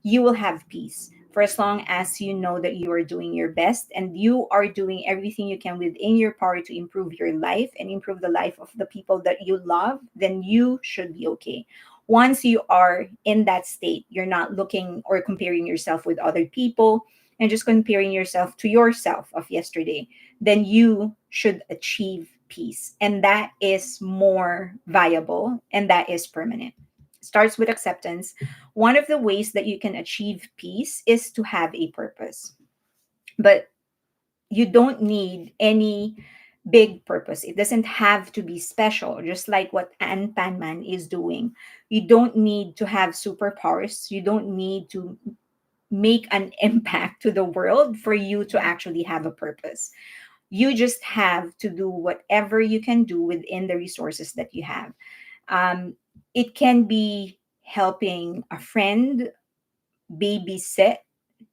you will have peace for as long as you know that you are doing your best and you are doing everything you can within your power to improve your life and improve the life of the people that you love. Then you should be okay. Once you are in that state, you're not looking or comparing yourself with other people and just comparing yourself to yourself of yesterday, then you should achieve peace, and that is more viable and that is permanent. Starts with acceptance. One of the ways that you can achieve peace is to have a purpose. But you don't need any big purpose. It doesn't have to be special, just like what Anpanman is doing. You don't need to have superpowers. You don't need to make an impact to the world for you to actually have a purpose. You just have to do whatever you can do within the resources that you have. Um, it can be helping a friend babysit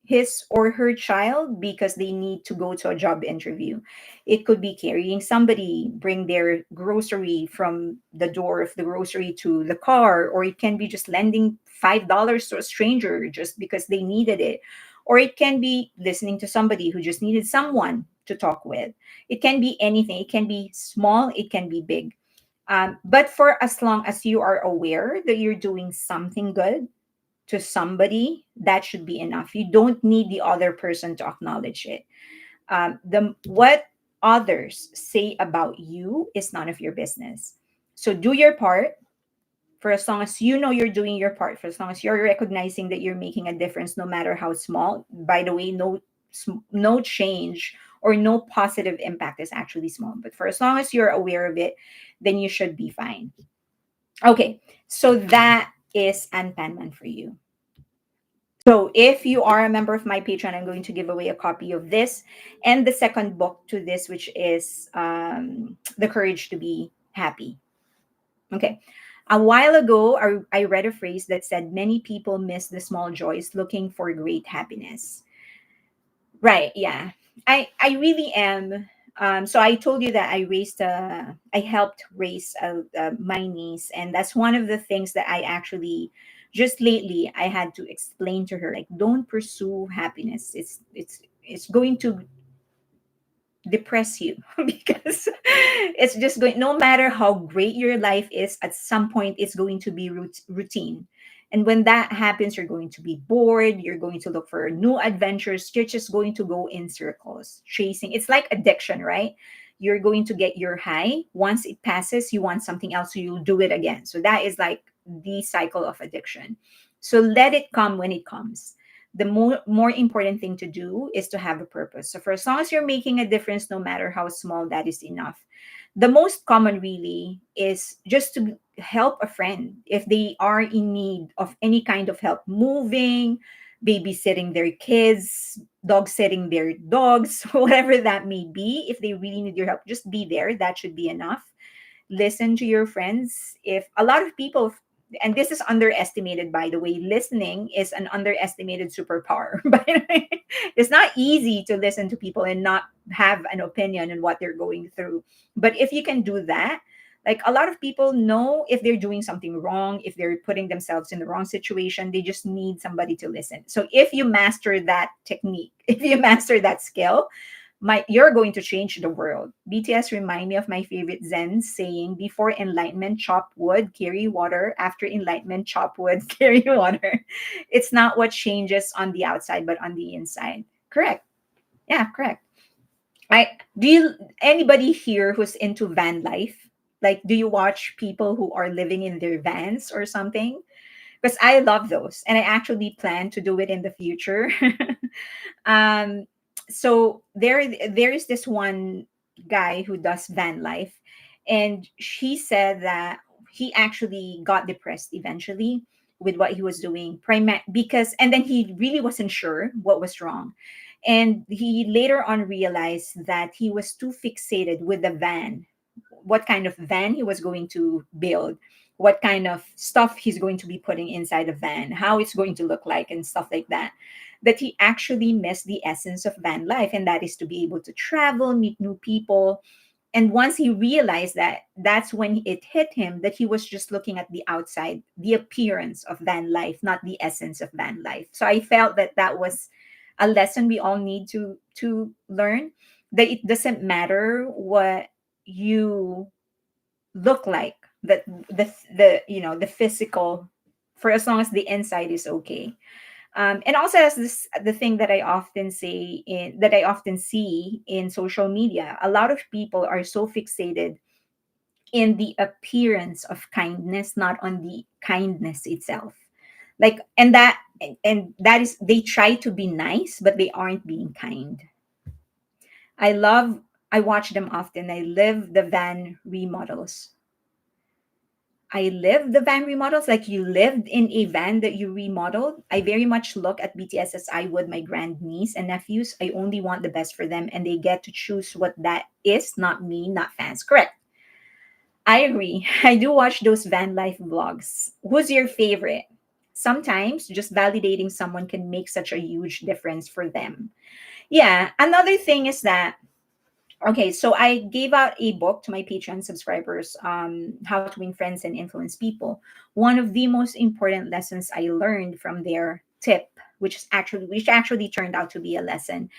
his or her child because they need to go to a job interview. It could be carrying somebody, bring their grocery from the door of the grocery to the car, or it can be just lending $5 to a stranger just because they needed it. Or it can be listening to somebody who just needed someone to talk with. It can be anything. It can be small, it can be big. But for as long as you are aware that you're doing something good to somebody, that should be enough. You don't need the other person to acknowledge it. The what others say about you is none of your business. So do your part for as long as you know you're doing your part. For as long as you're recognizing that you're making a difference, no matter how small. By the way, no change or no positive impact is actually small. But for as long as you're aware of it, then you should be fine. Okay, so that is Anpanman for you. So if you are a member of my Patreon, I'm going to give away a copy of this and the second book to this, which is The Courage to Be Happy. Okay. A while ago, I read a phrase that said, many people miss the small joys looking for great happiness. Right. Yeah. I really am. So I told you that I helped raise my niece, and that's one of the things that I actually just lately I had to explain to her, like, don't pursue happiness. It's going to depress you because it's just going, no matter how great your life is, at some point it's going to be routine, and when that happens you're going to be bored, you're going to look for new adventures, you're just going to go in circles chasing. It's like addiction, right? You're going to get your high, once it passes you want something else, so you'll do it again. So that is like the cycle of addiction. So let it come when it comes. The more important thing to do is to have a purpose. So for as long as you're making a difference, no matter how small, that is enough. The most common really is just to help a friend if they are in need of any kind of help, moving, babysitting their kids, dog sitting their dogs, whatever that may be. If they really need your help, just be there. That should be enough. Listen to your friends. If a lot of people, and this is underestimated, by the way, listening is an underestimated superpower. By the way, it's not easy to listen to people and not have an opinion on what they're going through. But if you can do that, like, a lot of people know if they're doing something wrong, if they're putting themselves in the wrong situation, they just need somebody to listen. So if you master that technique, if you master that skill, you're going to change the world. BTS remind me of my favorite Zen saying, before enlightenment, chop wood, carry water. After enlightenment, chop wood, carry water. It's not what changes on the outside, but on the inside. Correct. Yeah, correct. I do you Anybody here who's into van life? Like, do you watch people who are living in their vans or something? Because I love those, and I actually plan to do it in the future. um so there is this one guy who does van life, and she said that he actually got depressed eventually with what he was doing, because, and then he really wasn't sure what was wrong, and he later on realized that he was too fixated with the van, what kind of van he was going to build, what kind of stuff he's going to be putting inside the van, how it's going to look like, and stuff like that, that he actually missed the essence of van life, and that is to be able to travel, meet new people. And once he realized that, that's when it hit him that he was just looking at the outside, the appearance of van life, not the essence of van life. So I felt that that was a lesson we all need to learn, that it doesn't matter what you look like, that the the physical, for as long as the inside is okay. And also, as this the thing that I often see in social media, a lot of people are so fixated in the appearance of kindness, not on the kindness itself. Like, and that is, they try to be nice but they aren't being kind. I love I watch them often. I live the van remodels. Like, you lived in a van that you remodeled. I very much look at BTS as I would my grandniece and nephews. I only want the best for them, and they get to choose what that is, not me, not fans. Correct. I agree. I do watch those van life vlogs. Who's your favorite? Sometimes just validating someone can make such a huge difference for them. Yeah. Another thing is that, okay, so I gave out a book to my Patreon subscribers, How to Win Friends and Influence People. One of the most important lessons I learned from their tip, which actually turned out to be a lesson,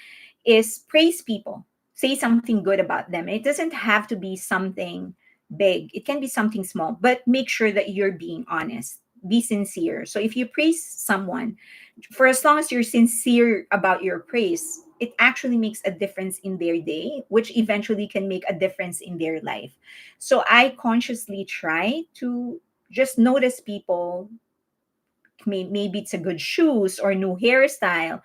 is praise people. Say something good about them. It doesn't have to be something big. It can be something small, but make sure that you're being honest. Be sincere. So if you praise someone, for as long as you're sincere about your praise, it actually makes a difference in their day, which eventually can make a difference in their life. So I consciously try to just notice people. Maybe it's a good shoes or new hairstyle,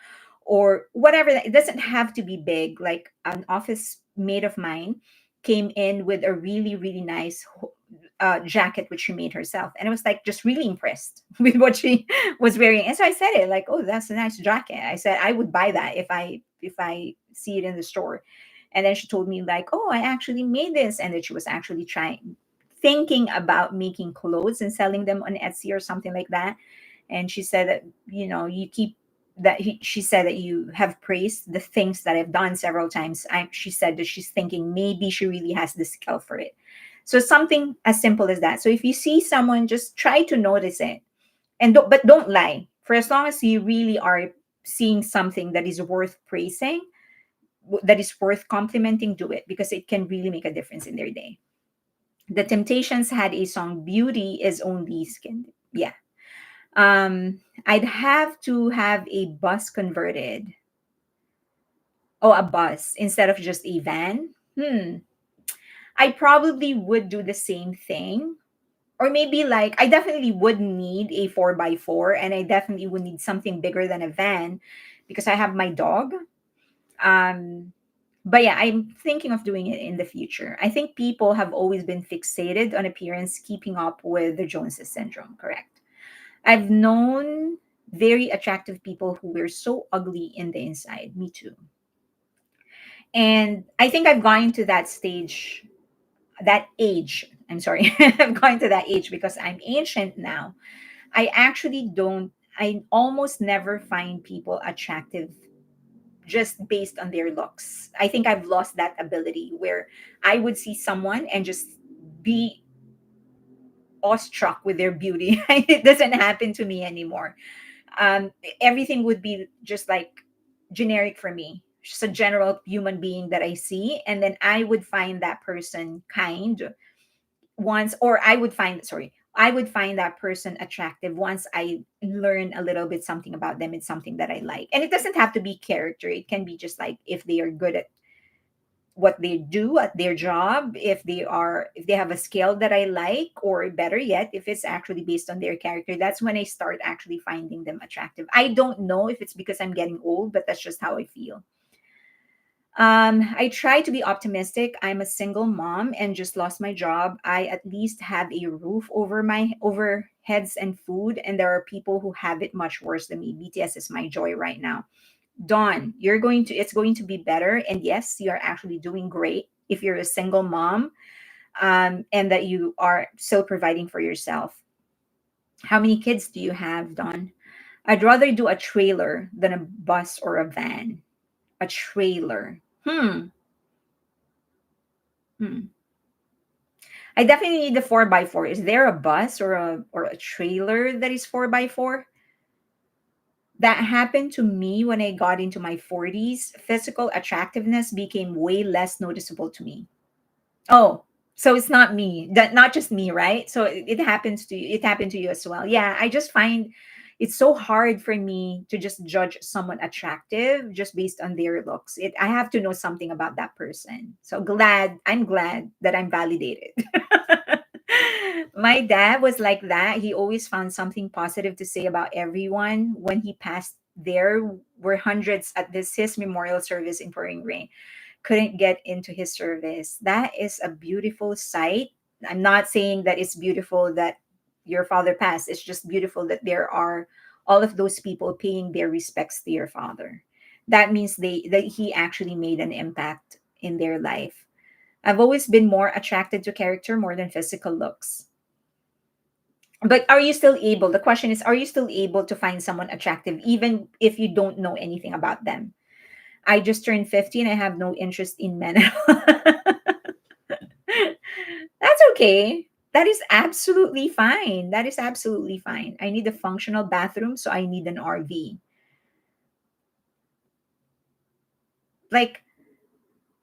or whatever. It doesn't have to be big. Like an office mate of mine came in with a really, really nice jacket, which she made herself. And I was like, just really impressed with what she was wearing. And so I said it like, oh, that's a nice jacket. I said, I would buy that if I see it in the store. And then she told me like, oh, I actually made this. And that she was actually thinking about making clothes and selling them on Etsy or something like that. And she said that, you keep she said that you have praised the things that I've done several times. She said that she's thinking maybe she really has the skill for it. So something as simple as that. So if you see someone, just try to notice it, and but don't lie. For as long as you really are seeing something that is worth praising, that is worth complimenting, do it, because it can really make a difference in their day. The Temptations had a song, "Beauty is Only Skin." Yeah. I'd have to have a bus converted. Oh, a bus instead of just a van. I probably would do the same thing. Or maybe like I definitely would need a 4x4, and I definitely would need something bigger than a van because I have my dog. Um, but yeah, I'm thinking of doing it in the future. I think people have always been fixated on appearance, keeping up with the Joneses syndrome, correct? I've known very attractive people who were so ugly in the inside. Me too. And I think I've gone to that stage, that age. I'm sorry. I've gone to that age because I'm ancient now. I actually don't, I almost never find people attractive just based on their looks. I think I've lost that ability where I would see someone and just be awestruck with their beauty. It doesn't happen to me anymore. um Everything would be just like generic for me, just a general human being that I see, and then I would find that person kind once, or I would find that person attractive once I learn a little bit something about them. It's something that I like, and it doesn't have to be character. It can be just like if they are good at what they do at their job, if they have a skill that I like, or better yet, if it's actually based on their character. That's when I start actually finding them attractive. I don't know if it's because I'm getting old, but that's just how I feel. I try to be optimistic. I'm a single mom and just lost my job. I at least have a roof over my overheads and food, and there are people who have it much worse than me. BTS is my joy right now. Dawn, it's going to be better. And yes, you are actually doing great if you're a single mom, and that you are still providing for yourself. How many kids do you have, Dawn? I'd rather do a trailer than a bus or a van. A trailer. Hmm. I definitely need the 4x4. Is there a bus or a trailer that is 4x4? That happened to me when I got into my 40s. Physical attractiveness became way less noticeable to me. Oh, so it's not me, that not just me, right? So it happens to you. It happened to you as well. Yeah, I just find it's so hard for me to just judge someone attractive just based on their looks. I have to know something about that person. So I'm glad that I'm validated. My dad was like that. He always found something positive to say about everyone. When he passed, there were hundreds at this his memorial service in pouring rain. Couldn't get into his service. That is a beautiful sight. I'm not saying that it's beautiful that your father passed. It's just beautiful that there are all of those people paying their respects to your father. That means that he actually made an impact in their life. I've always been more attracted to character more than physical looks. But are you still able? The question is, are you still able to find someone attractive even if you don't know anything about them? I just turned 50 and I have no interest in men. That's okay. That is absolutely fine. That is absolutely fine. I need a functional bathroom, so I need an RV. Like,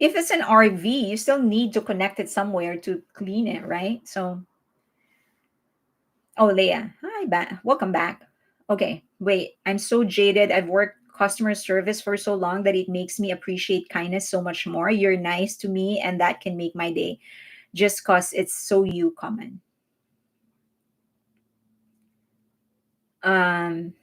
if it's an RV, you still need to connect it somewhere to clean it, right? So, oh, Leah, hi, welcome back. Okay, wait, I'm so jaded. I've worked customer service for so long that it makes me appreciate kindness so much more. You're nice to me, and that can make my day just because it's so you common. Um,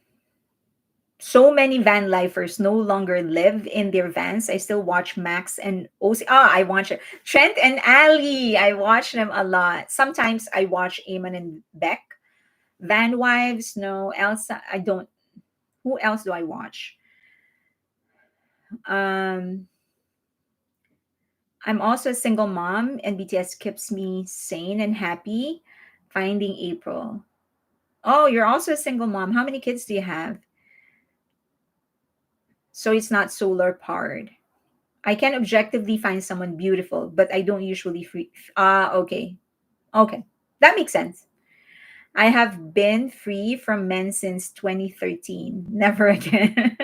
So many van lifers no longer live in their vans. I still watch Max and OC. Ah, I watch it. Trent and Ali. I watch them a lot. Sometimes I watch Eamon and Beck. Van Wives, no. Elsa, I don't. Who else do I watch? Um, I'm also a single mom, and BTS keeps me sane and happy. Finding April. Oh, you're also a single mom. How many kids do you have? So it's not solar powered. I can objectively find someone beautiful, but I don't usually free. Ah, okay. Okay. That makes sense. I have been free from men since 2013. Never again.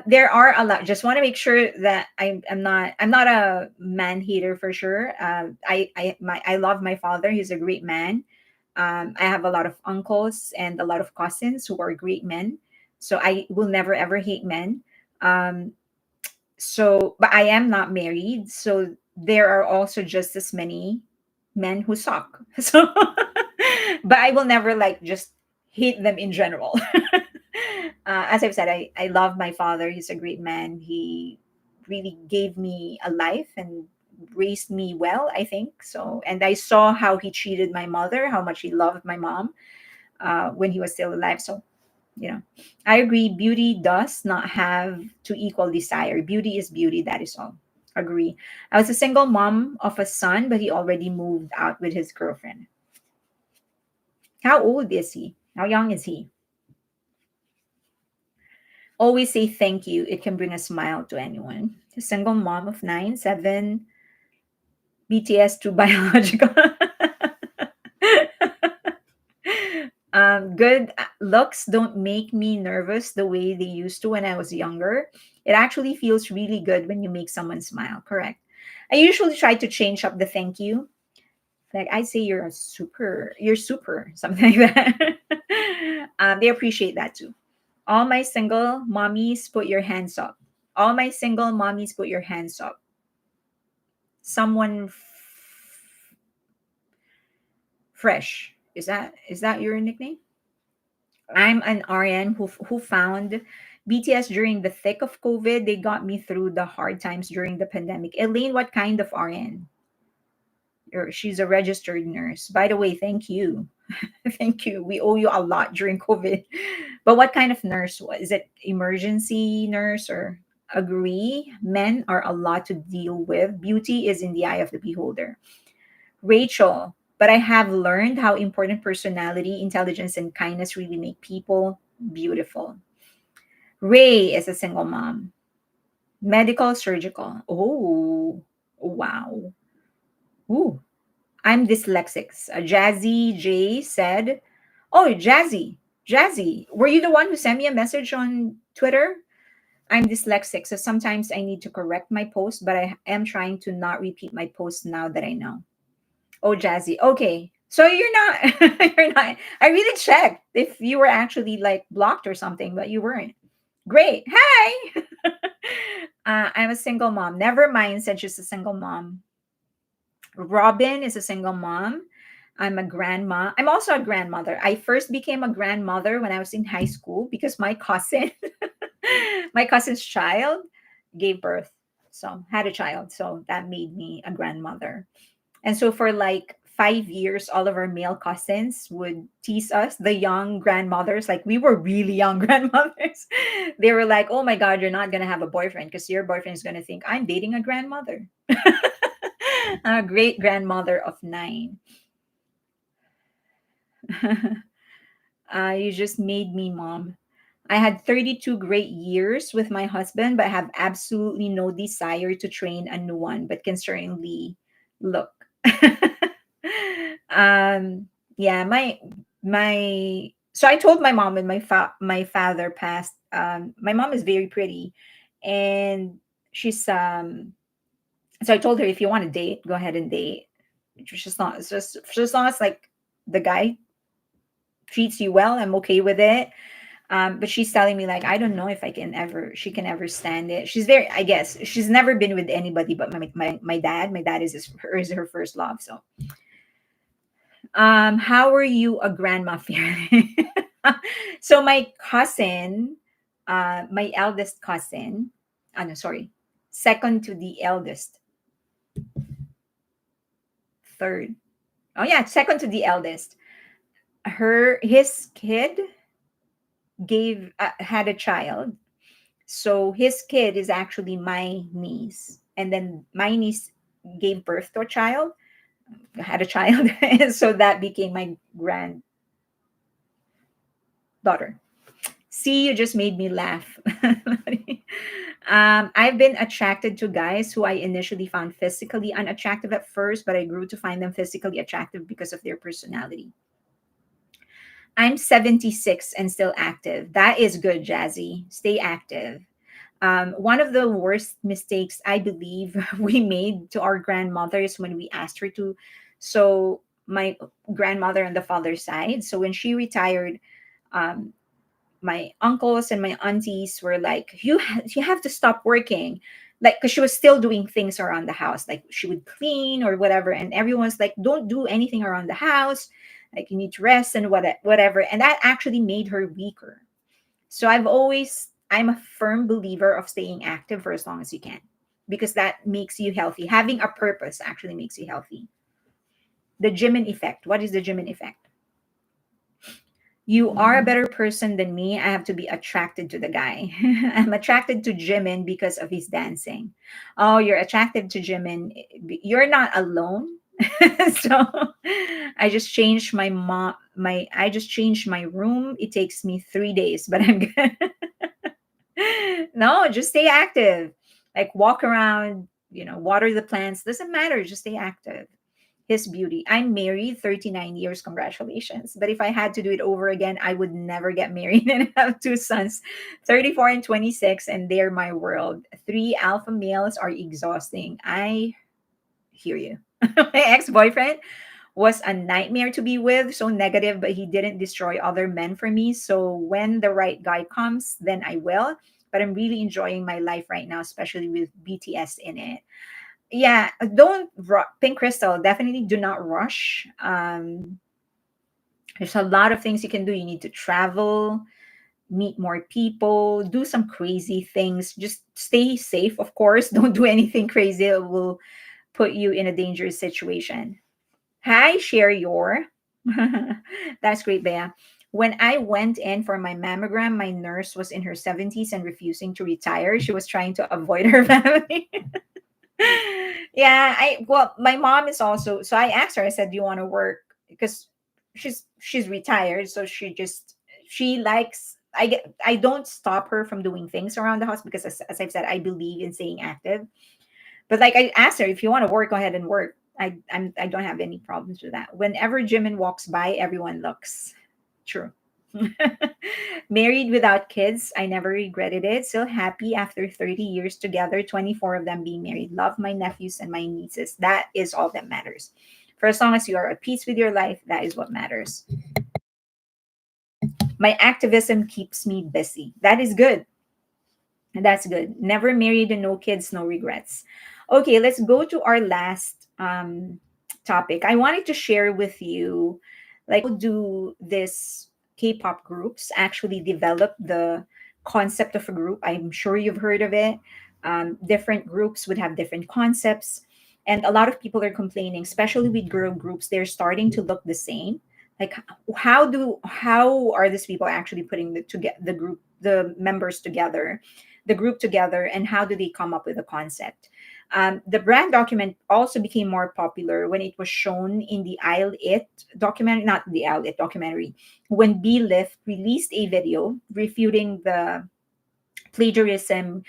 There are a lot. Just want to make sure that I'm not a man hater for sure. I love my father. He's a great man. I have a lot of uncles and a lot of cousins who are great men. So I will never ever hate men. Um, but I am not married, so there are also just as many men who suck. So but I will never like just hate them in general. As I've said, I love my father. He's a great man. He really gave me a life and raised me well, I think. So, and I saw how he treated my mother, how much he loved my mom when he was still alive. So, you know, I agree. Beauty does not have to equal desire. Beauty is beauty. That is all. Agree. I was a single mom of a son, but he already moved out with his girlfriend. How old is he? How young is he? Always say thank you. It can bring a smile to anyone. A single mom of 9, 7, BTS to biological. Good looks don't make me nervous the way they used to when I was younger. It actually feels really good when you make someone smile. Correct. I usually try to change up the thank you. Like I say, you're super, something like that. They appreciate that too. All my single mommies, put your hands up. All my single mommies, put your hands up. Someone fresh. Is that your nickname? I'm an RN who found BTS during the thick of COVID. They got me through the hard times during the pandemic. Elaine, what kind of RN? She's a registered nurse. By the way, thank you. Thank you. We owe you a lot during COVID. But what kind of nurse was is it? Emergency nurse or agree? Men are a lot to deal with. Beauty is in the eye of the beholder. Rachel, but I have learned how important personality, intelligence, and kindness really make people beautiful. Ray is a single mom. Medical, surgical. Oh, wow. Ooh, I'm dyslexic. Jazzy J said, oh, Jazzy, were you the one who sent me a message on Twitter? I'm dyslexic, so sometimes I need to correct my post, but I am trying to not repeat my post now that I know. Oh, Jazzy. Okay. So you're not, you're not. I really checked if you were actually like blocked or something, but you weren't. Great. Hi. I'm a single mom. Never mind, said she's a single mom. Robin is a single mom. I'm a grandma. I'm also a grandmother. I first became a grandmother when I was in high school because my cousin, my cousin's child gave birth. So had a child. So that made me a grandmother. And so for like 5 years, all of our male cousins would tease us, the young grandmothers. Like we were really young grandmothers. They were like, oh my God, you're not going to have a boyfriend because your boyfriend is going to think I'm dating a grandmother. A great grandmother of 9. You just made me mom. I had 32 great years with my husband, but have absolutely no desire to train a new one, but can certainly look. Yeah, my so I told my mom when my father passed, my mom is very pretty and she's so I told her if you want to date, go ahead and date. It's just not it's just as long as like the guy treats you well, I'm okay with it. But she's telling me like I don't know if she can ever stand it. She's very I guess she's never been with anybody but my dad. My dad is her first love. So how are you a grandma feeling? So my cousin, my eldest cousin, no, sorry, second to the eldest, third. Oh yeah, second to the eldest. His kid gave had a child. So his kid is actually my niece, and then my niece gave birth to a child, had a child, and so that became my granddaughter. See, you just made me laugh. I've been attracted to guys who I initially found physically unattractive at first, but I grew to find them physically attractive because of their personality. I'm 76 and still active. That is good, Jazzy. Stay active. One of the worst mistakes I believe we made to our grandmothers when we asked her to. So, my grandmother on the father's side. So, when she retired, um, my uncles and my aunties were like, you have to stop working, like, because she was still doing things around the house, like she would clean or whatever, and everyone's like, don't do anything around the house, like you need to rest and whatever, and that actually made her weaker. So I'm a firm believer of staying active for as long as you can, because that makes you healthy. Having a purpose actually makes you healthy. The Jimin effect. What is the Jimin effect? You are a better person than me. I have to be attracted to the guy. I'm attracted to Jimin because of his dancing. Oh, you're attracted to Jimin. You're not alone. So I just changed I just changed my room. It takes me 3 days, but I'm good. No, just stay active. Like walk around, water the plants. Doesn't matter. Just stay active. His beauty. I'm married 39 years. Congratulations. But if I had to do it over again, I would never get married and have two sons, 34 and 26, and they're my world. Three alpha males are exhausting. I hear you. My ex boyfriend was a nightmare to be with, so negative, but he didn't destroy other men for me. So when the right guy comes, then I will. But I'm really enjoying my life right now, especially with BTS in it. Yeah, don't Pink Crystal, definitely do not rush. There's a lot of things you can do. You need to travel, meet more people, do some crazy things. Just stay safe, of course. Don't do anything crazy that will put you in a dangerous situation. Hi, share your. That's great, Bea. When I went in for my mammogram, my nurse was in her 70s and refusing to retire. She was trying to avoid her family. Yeah, my mom is also, so I asked her, I said, do you want to work? Because she's retired, so she likes, I don't stop her from doing things around the house, because as I've said, I believe in staying active. But like, I asked her, if you want to work, go ahead and work. I don't have any problems with that. Whenever Jimin walks by, everyone looks. True. Married without kids, I never regretted it. Still happy after 30 years together, 24 of them being married. Love my nephews and my nieces. That is all that matters. For as long as you are at peace with your life, that is what matters. My activism keeps me busy. That is good. That's good. Never married and no kids, no regrets. Okay, let's go to our last topic. I wanted to share with you, like, how do this K-pop groups actually develop the concept of a group? I'm sure you've heard of it. Different groups would have different concepts, and a lot of people are complaining, especially with girl groups. They're starting to look the same. Like, how are these people actually putting to get the members together, the group together, and how do they come up with a concept? The brand document also became more popular when it was shown in the ILLIT documentary, not the ILLIT documentary, when B-Lift released a video refuting the plagiarism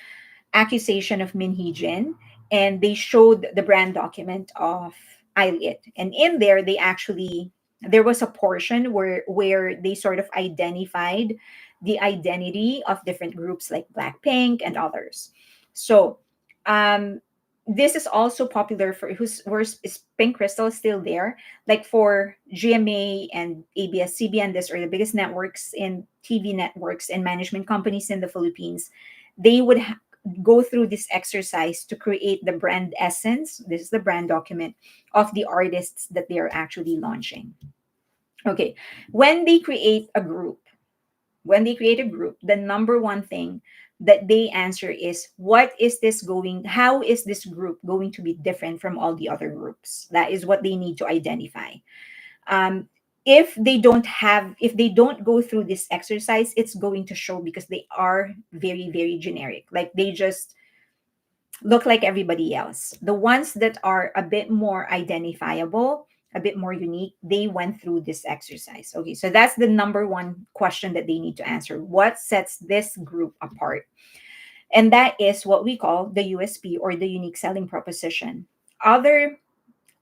accusation of Min Hee-jin, and they showed the brand document of ILLIT. And in there, there was a portion where they sort of identified the identity of different groups like Blackpink and others. So um, this is also popular for where's is Pink Crystal still there? Like for GMA and ABS-CBN, this are the biggest networks in TV networks and management companies in the Philippines. They would go through this exercise to create the brand essence. This is the brand document of the artists that they are actually launching. Okay, when they create a group, when they create a group, the number one thing that they answer is, how is this group going to be different from all the other groups? That is what they need to identify. um, if they don't go through this exercise, it's going to show, because they are very, very generic. Like, they just look like everybody else. The ones that are a bit more identifiable, a bit more unique, they went through this exercise. Okay, so that's the number one question that they need to answer. What sets this group apart? And that is what we call the USP, or the unique selling proposition. Other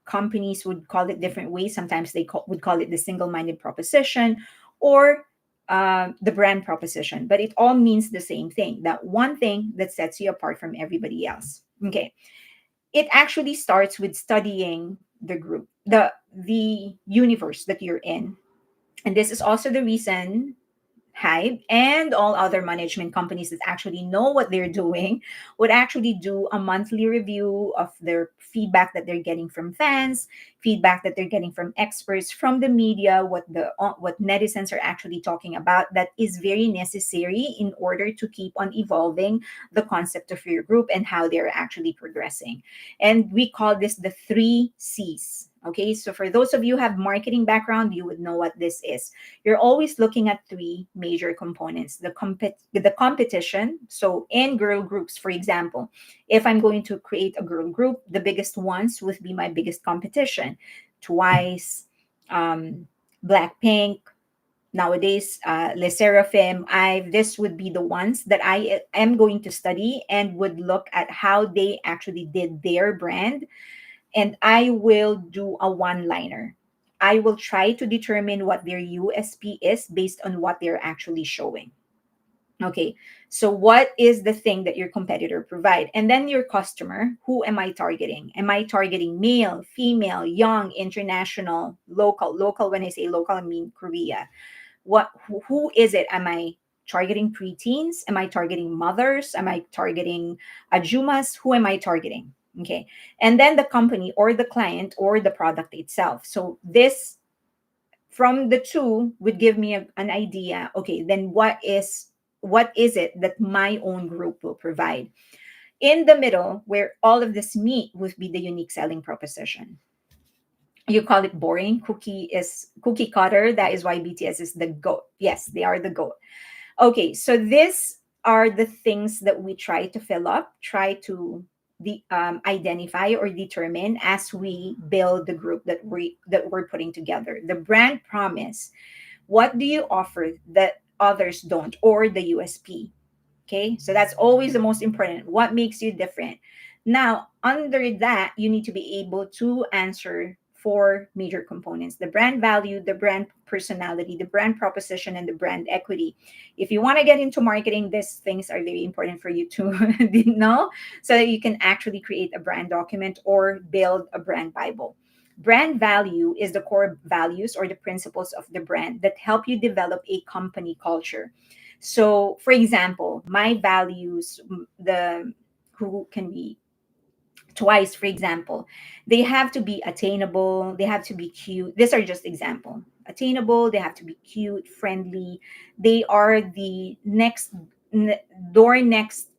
companies would call it different ways. Sometimes would call it the single-minded proposition, or the brand proposition, but it all means the same thing, that one thing that sets you apart from everybody else. Okay, it actually starts with studying the group, the universe that you're in. And this is also the reason HYBE and all other management companies that actually know what they're doing would actually do a monthly review of their feedback that they're getting from fans, feedback that they're getting from experts, from the media, what netizens are actually talking about. That is very necessary in order to keep on evolving the concept of your group and how they're actually progressing. And we call this the 3 C's. Okay, so for those of you who have marketing background, you would know what this is. You're always looking at three major components: the competition. So in girl groups, for example, if I'm going to create a girl group, the biggest ones would be my biggest competition: Twice, um, Blackpink, nowadays, Le Seraphim. I This would be the ones that I am going to study and would look at how they actually did their brand, and I will do a one liner. I will try to determine what their USP is based on what they're actually showing. Okay, so what is the thing that your competitor provide? And then your customer, who am I targeting? Am I targeting male, female, young, international, local? Local, when I say local, I mean Korea. Who is it? Am I targeting preteens? Am I targeting mothers? Am I targeting ajumas? Who am I targeting? Okay, and then the company, or the client, or the product itself. So this, from the two, would give me an idea. Okay, then what is it that my own group will provide? In the middle, where all of this meet, would be the unique selling proposition. You call it boring. Cookie cutter. That is why BTS is the GOAT. Yes, they are the GOAT. Okay, so these are the things that we try to fill up, try to identify or determine as we build the group that we're putting together. The brand promise. What do you offer that others don't, or the USP? Okay, so that's always the most important. What makes you different? Now, under that, you need to be able to answer four major components: the brand value, the brand personality, the brand proposition, and the brand equity. If you want to get into marketing, these things are very important for you to know, so that you can actually create a brand document or build a brand Bible. Brand value is the core values or the principles of the brand that help you develop a company culture. So, for example, my values, the who can be Twice, for example, they have to be attainable, they have to be cute. These are just example. Attainable, they have to be cute, friendly. They are the n- door next,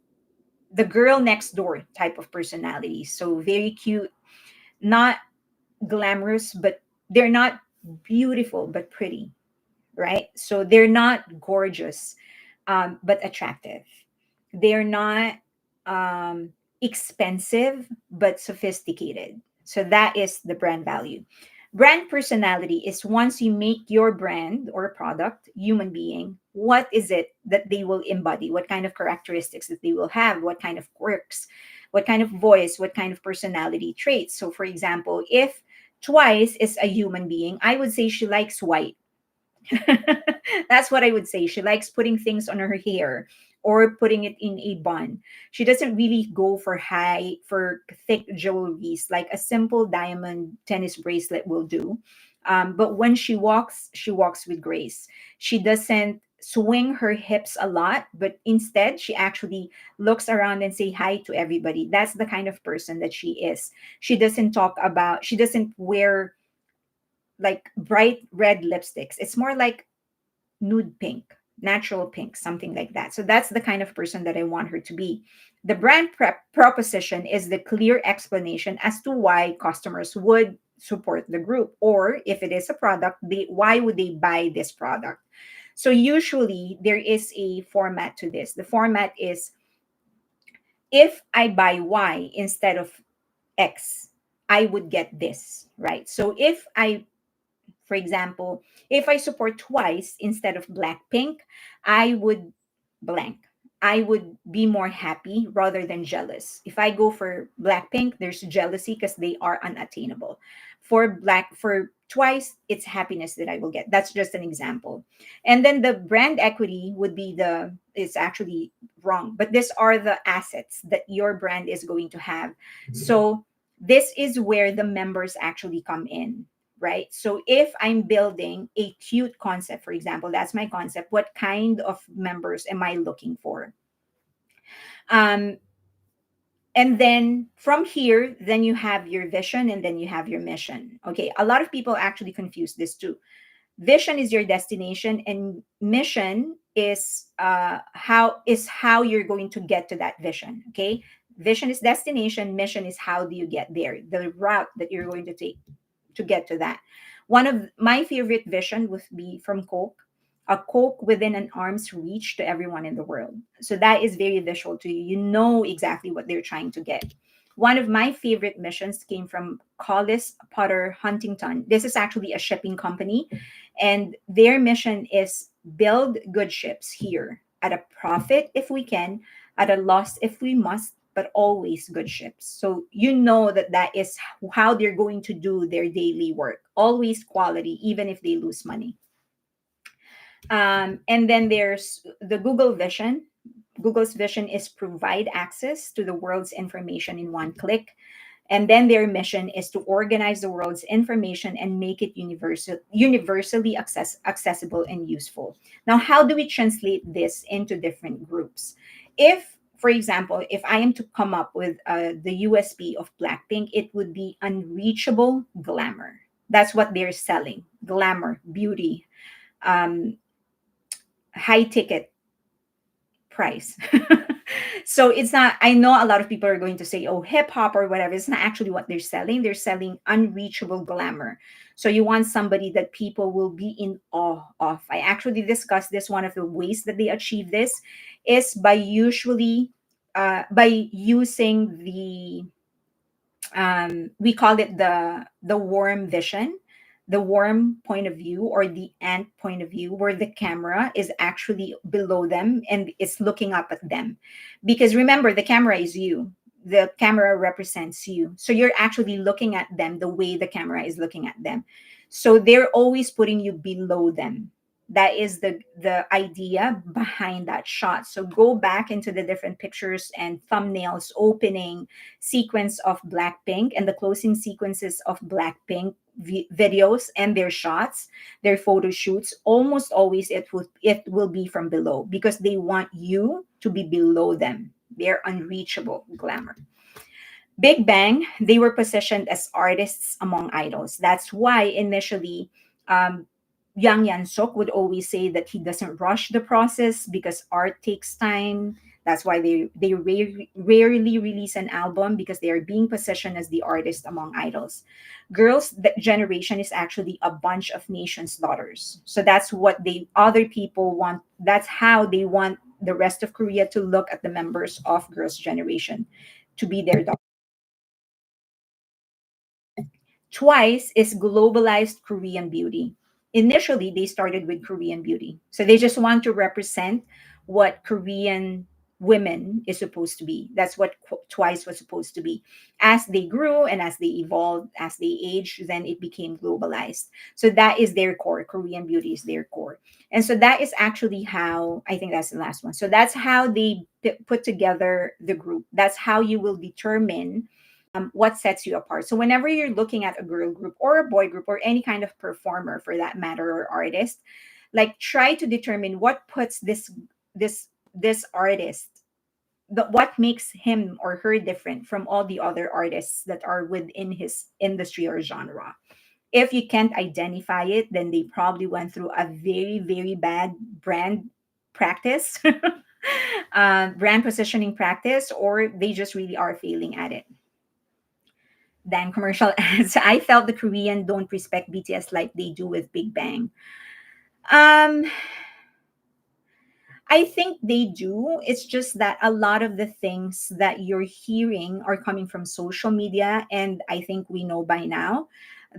the girl next door type of personality. So very cute, not glamorous, but they're not beautiful, but pretty, right? So they're not gorgeous, but attractive. They're not expensive, but sophisticated. So that is the brand value. Brand personality is, once you make your brand or product, human being, what is it that they will embody? What kind of characteristics that they will have? What kind of quirks? What kind of voice? What kind of personality traits? So, for example, if Twice is a human being, I would say she likes white. That's what I would say. She likes putting things on her hair or putting it in a bun. She doesn't really go for thick jewelries. Like a simple diamond tennis bracelet will do. But when she walks with grace. She doesn't swing her hips a lot, but instead she actually looks around and say hi to everybody. That's the kind of person that she is. She doesn't wear like bright red lipsticks. It's more like nude pink. natural pink, something like that. So that's the kind of person that I want her to be. The brand proposition is the clear explanation as to why customers would support the group, or if it is a product, why would they buy this product. So usually there is a format to this. The format is, if I buy Y instead of X, I would get this, right? So if I, for example, if I support twice instead of Blackpink, I would blank. I would be more happy rather than jealous. If I go for Blackpink, there's jealousy because they are unattainable. For twice, it's happiness that I will get. That's just an example. And then the brand equity would be it's actually wrong, but these are the assets that your brand is going to have. So this is where the members actually come in, right? So if I'm building a cute concept, for example, that's my concept, what kind of members am I looking for? Um, and then from here, then you have your vision and then you have your mission. Okay, a lot of people actually confuse this too. Vision is your destination, and mission is how you're going to get to that vision. Okay, vision is destination, mission is how do you get there, the route that you're going to take to get to that. One of my favorite vision would be from Coke, a Coke within an arm's reach to everyone in the world. So that is very visual to you. You know exactly what they're trying to get. One of my favorite missions came from Collis Potter Huntington. This is actually a shipping company, and their mission is build good ships here at a profit if we can, at a loss if we must, but always good ships. So you know that that is how they're going to do their daily work. Always quality, even if they lose money. And then there's the Google vision. Google's vision is provide access to the world's information in one click. And then their mission is to organize the world's information and make it universally accessible and useful. Now, how do we translate this into different groups? If, for example, if I am to come up with the USP of Blackpink, it would be unreachable glamour. That's what they're selling: glamour, beauty, um, high ticket price. So it's not, I know a lot of people are going to say, oh, hip hop or whatever. It's not actually what they're selling. They're selling unreachable glamour. So you want somebody that people will be in awe of. I actually discussed this. One of the ways that they achieve this is by using we call it the worm vision, the worm point of view, or the ant point of view, where the camera is actually below them and it's looking up at them. Because remember, the camera is you, the camera represents you, so you're actually looking at them the way the camera is looking at them. So they're always putting you below them. That is the idea behind that shot. So go back into the different pictures and thumbnails, opening sequence of Blackpink and the closing sequences of Blackpink videos and their shots, their photo shoots. Almost always it will be from below, because they want you to be below them. They're unreachable glamour. Big Bang, they were positioned as artists among idols. That's why initially, um, Yang Yan Sok would always say that he doesn't rush the process because art takes time. That's why rarely release an album, because they are being positioned as the artist among idols. Girls' generation is actually a bunch of nations' daughters. So that's what they other people want. That's how they want the rest of Korea to look at the members of Girls' Generation, to be their daughters. Twice is globalized Korean beauty. Initially, they started with Korean beauty. So they just want to represent what Korean women is supposed to be. That's what Twice was supposed to be. As they grew and as they evolved, as they aged, then it became globalized. So that is their core. Korean beauty is their core. And so that is actually how, I think that's the last one. So that's how they put together the group. That's how you will determine what sets you apart. So whenever you're looking at a girl group or a boy group or any kind of performer for that matter, or artist, like try to determine what puts this artist, what makes him or her different from all the other artists that are within his industry or genre. If you can't identify it, then they probably went through a very, very bad brand practice, brand positioning practice, or they just really are failing at it. Than commercial ads. I felt the Korean don't respect BTS like they do with Big Bang. Um, I think they do. It's just that a lot of the things that you're hearing are coming from social media. And I think we know by now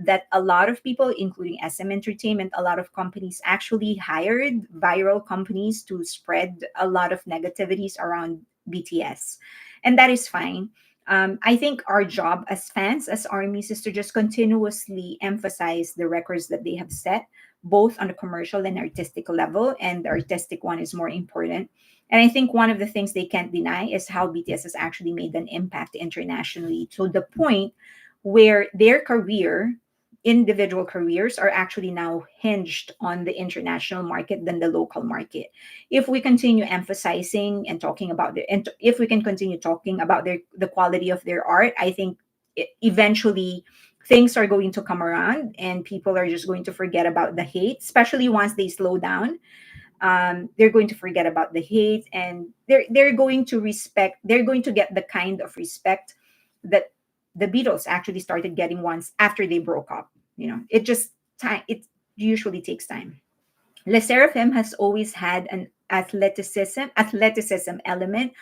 that a lot of people, including SM Entertainment, a lot of companies actually hired viral companies to spread a lot of negativities around BTS. And that is fine. I think our job as fans, as armies, is to just continuously emphasize the records that they have set both on the commercial and artistic level, and the artistic one is more important. And I think one of the things they can't deny is how BTS has actually made an impact internationally to the point where their career, individual careers, are actually now hinged on the international market than the local market. If we continue emphasizing and talking about and if we can continue talking about the quality of their art, I think eventually things are going to come around and people are just going to forget about the hate, especially once they slow down. They're going to forget about the hate, and they're going to respect, they're going to get the kind of respect that the Beatles actually started getting once after they broke up. It just time, it usually takes time. Le Seraphim has always had an athleticism element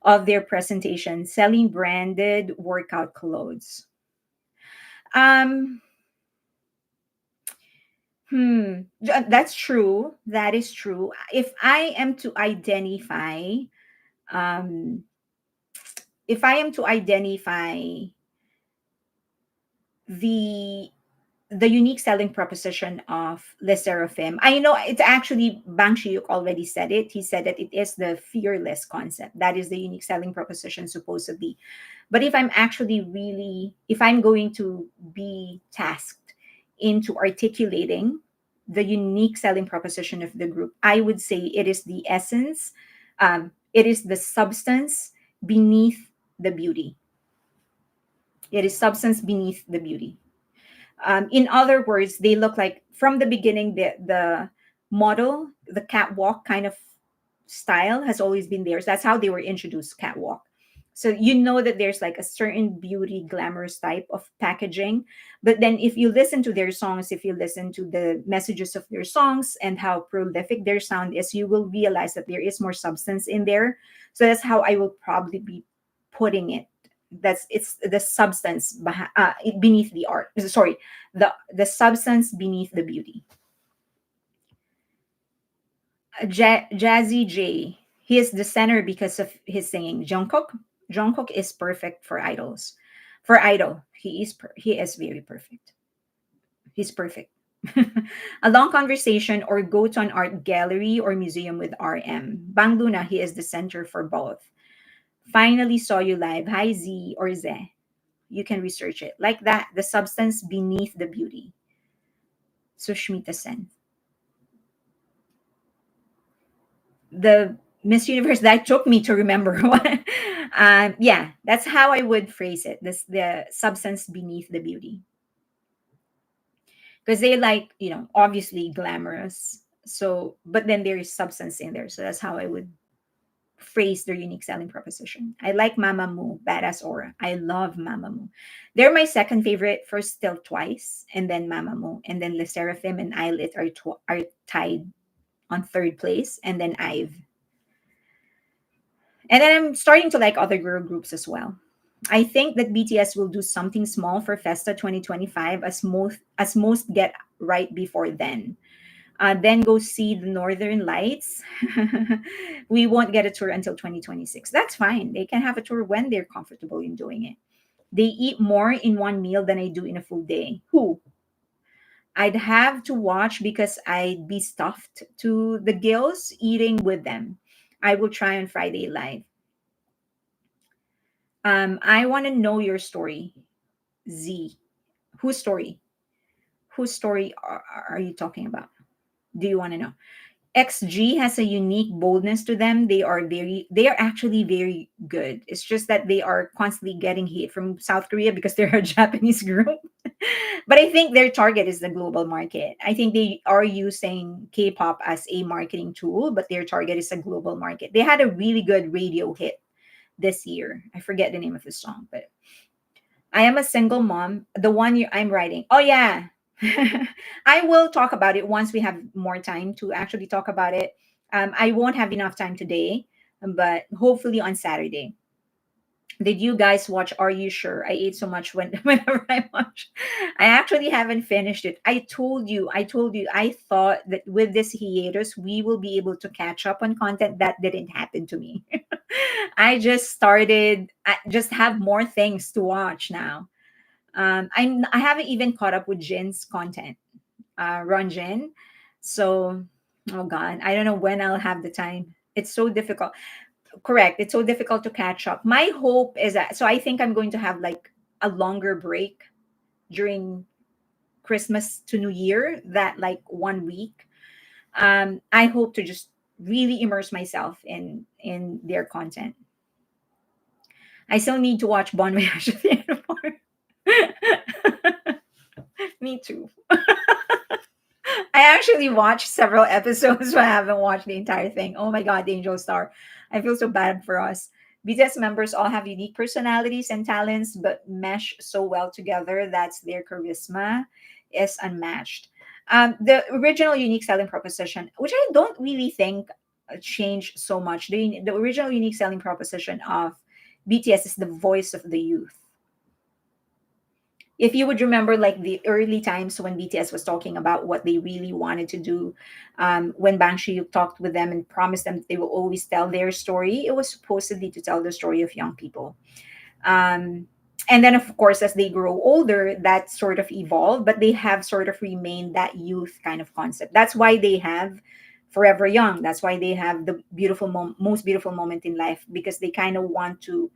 of their presentation, selling branded workout clothes. um that's true. That is true. If I am to identify, um, if I am to identify the the unique selling proposition of Le Seraphim, I know it's actually Bang Shiyuk already said it. He said that it is the fearless concept. That is the unique selling proposition, supposedly. But if I'm going to be tasked into articulating the unique selling proposition of the group, I would say it is the essence, it is the substance beneath the beauty. It is substance beneath the beauty. In other words, they look like from the beginning, the model, the catwalk kind of style has always been theirs. That's how they were introduced, catwalk. So you know that there's like a certain beauty, glamorous type of packaging. But then if you listen to their songs, if you listen to the messages of their songs and how prolific their sound is, you will realize that there is more substance in there. So that's how I will probably be putting it. It's the substance beneath the art. Sorry, the substance beneath the beauty. Jazzy J. He is the center because of his singing. Jungkook is perfect for idols. For idol, he is very perfect. He's perfect. A long conversation or go to an art gallery or museum with RM. Bang Luna, he is the center for both. Finally saw you live. Hi Z or Z. You can research it. Like that, the substance beneath the beauty. Sushmita Sen. The Miss Universe that took me to remember. Yeah, that's how I would phrase it. This the substance beneath the beauty, because they like, obviously glamorous. So, but then there is substance in there. So that's how I would phrase their unique selling proposition. I like Mamamoo, Badass Aura. I love Mamamoo. They're my second favorite. First, Still Twice, and then Mamamoo, and then Le Seraphim and ILLIT are tied on third place, and then I've. And then I'm starting to like other girl groups as well. I think that BTS will do something small for Festa 2025, as most get right before then. Then go see the Northern Lights. We won't get a tour until 2026. That's fine. They can have a tour when they're comfortable in doing it. They eat more in one meal than I do in a full day. Who? I'd have to watch because I'd be stuffed to the gills eating with them. I will try on Friday live. I want to know your story, Z. Whose story? Whose story are you talking about? Do you want to know? XG has a unique boldness to them. They are actually very good. It's just that they are constantly getting hate from South Korea because they're a Japanese group. But I think their target is the global market. I think they are using K-pop as a marketing tool, but their target is a global market. They had a really good radio hit this year. I forget the name of the song, but I am a single mom. The one I'm writing. Oh yeah. I will talk about it once we have more time to actually talk about it. I won't have enough time today, but hopefully on Saturday. Did you guys watch Are You Sure? I ate so much whenever I watch. I actually haven't finished it. I told you, I thought that with this hiatus, we will be able to catch up on content. That didn't happen to me. I just have more things to watch now. I haven't even caught up with Jin's content, Ron Jin. So, oh God, I don't know when I'll have the time. It's so difficult. Correct. It's so difficult to catch up. My hope is that, so I think I'm going to have like a longer break during Christmas to New Year, that like 1 week. I hope to just really immerse myself in their content. I still need to watch Bon Voyage at the airport. Me too. I actually watched several episodes, but I haven't watched the entire thing. Oh my God, the Angel Star. I feel so bad for us. BTS members all have unique personalities and talents, but mesh so well together. That's their charisma is unmatched. The original unique selling proposition, which I don't really think changed so much. The original unique selling proposition of BTS is the voice of the youth. If you would remember like the early times when BTS was talking about what they really wanted to do, when Bang Shi-hyuk talked with them and promised them that they will always tell their story, it was supposedly to tell the story of young people. Um, and then, of course, as they grow older, that sort of evolved, but they have sort of remained that youth kind of concept. That's why they have Forever Young. That's why they have the most beautiful moment in life, because they kind of want to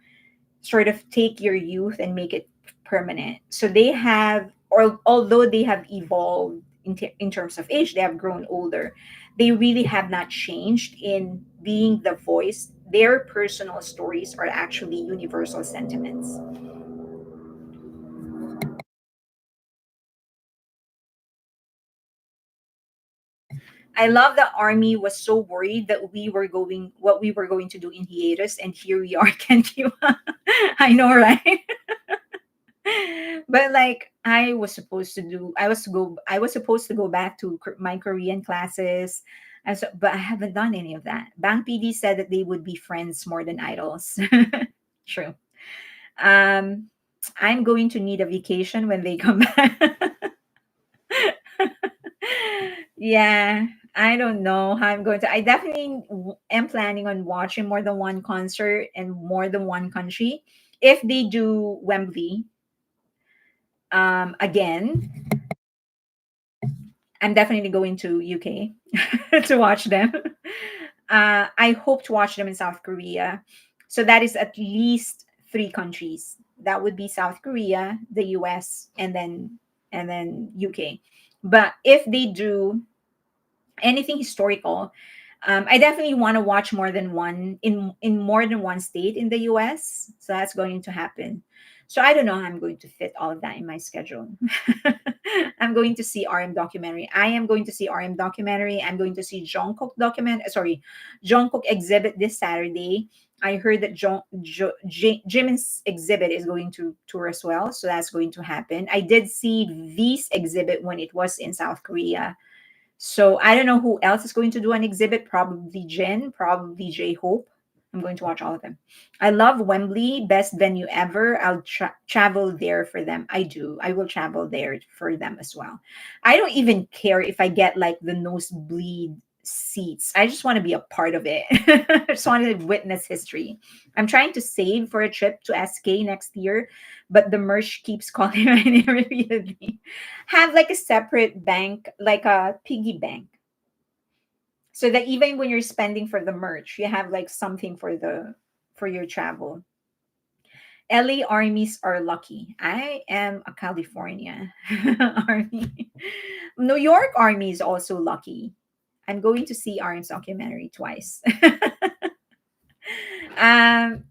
sort of take your youth and make it permanent. So they have, or although they have evolved in terms of age, they have grown older. They really have not changed in being the voice. Their personal stories are actually universal sentiments. I love that Army was so worried that what we were going to do in hiatus, and here we are, can't you? I know, right? But like I was supposed to go back to my Korean classes, and so, but I haven't done any of that. Bang PD said that they would be friends more than idols. True. um I'm going to need a vacation when they come back. Yeah, I don't know how I'm going to. I definitely am planning on watching more than one concert and more than one country. If they do Wembley again, I'm definitely going to UK to watch them. I hope to watch them in South Korea. So that is at least three countries. That would be South Korea, the US, and then UK. But if they do anything historical, I definitely want to watch more than one in more than one state in the US. So that's going to happen. So I don't know how I'm going to fit all of that in my schedule. I'm going to see RM documentary. I am going to see RM documentary. I'm going to see Jungkook exhibit this Saturday. I heard that Jimin's exhibit is going to tour as well, so that's going to happen. I did see V's exhibit when it was in South Korea, so I don't know who else is going to do an exhibit. Probably Jin, probably J Hope. I'm going to watch all of them. I love Wembley, best venue ever. I'll travel there for them. I do. I will travel there for them as well. I don't even care if I get like the nosebleed seats. I just want to be a part of it. I just want to witness history. I'm trying to save for a trip to SK next year, but the merch keeps calling my name repeatedly. Have like a separate bank, like a piggy bank, so that even when you're spending for the merch, you have like something for your travel. LA armies are lucky. I am a California army. New York army is also lucky. I'm going to see Arm's documentary twice. um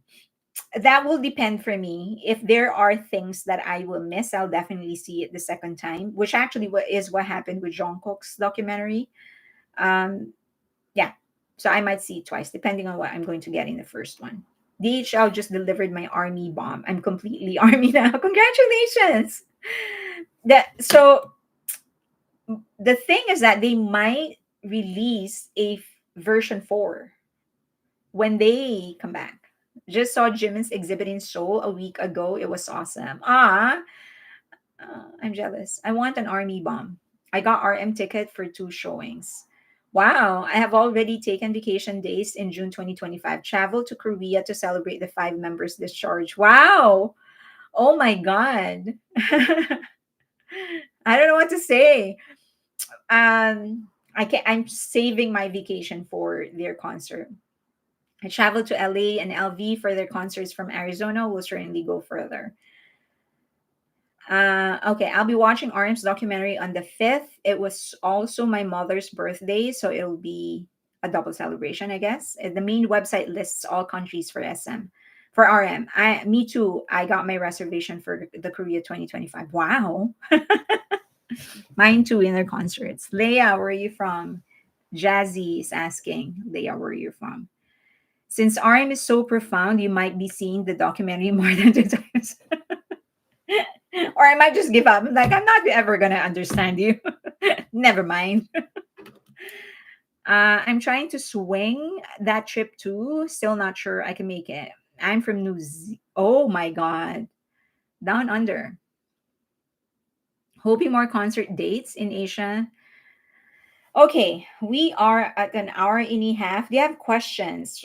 that will depend for me. If there are things that I will miss, I'll definitely see it the second time, which actually what happened with Jungkook's documentary. Um, yeah, so I might see it twice, depending on what I'm going to get in the first one. DHL just delivered my army bomb. I'm completely army now. Congratulations. So the thing is that they might release a version 4 when they come back. Just saw Jimin's exhibit in Seoul a week ago. It was awesome. I'm jealous. I want an army bomb. I got RM ticket for 2 showings. Wow, I have already taken vacation days in June 2025. Travel to Korea to celebrate the 5 members discharge. Wow. Oh my God. I don't know what to say. I'm saving my vacation for their concert. I traveled to LA and LV for their concerts from Arizona. We'll certainly go further. Okay, I'll be watching RM's documentary on the 5th. It was also my mother's birthday, so it'll be a double celebration, I guess. The main website lists all countries for SM. For RM. Me too. I got my reservation for the Korea 2025. Wow. Mine too in their concerts. Leia, where are you from? Jazzy is asking. Leia, where are you from? Since RM is so profound, you might be seeing the documentary more than 2 times. Or I might just give up. I'm like, I'm not ever going to understand you. Never mind. I'm trying to swing that trip too. Still not sure I can make it. I'm from Oh my God. Down under. Hoping more concert dates in Asia. Okay, we are at an hour and a half. Do you have questions,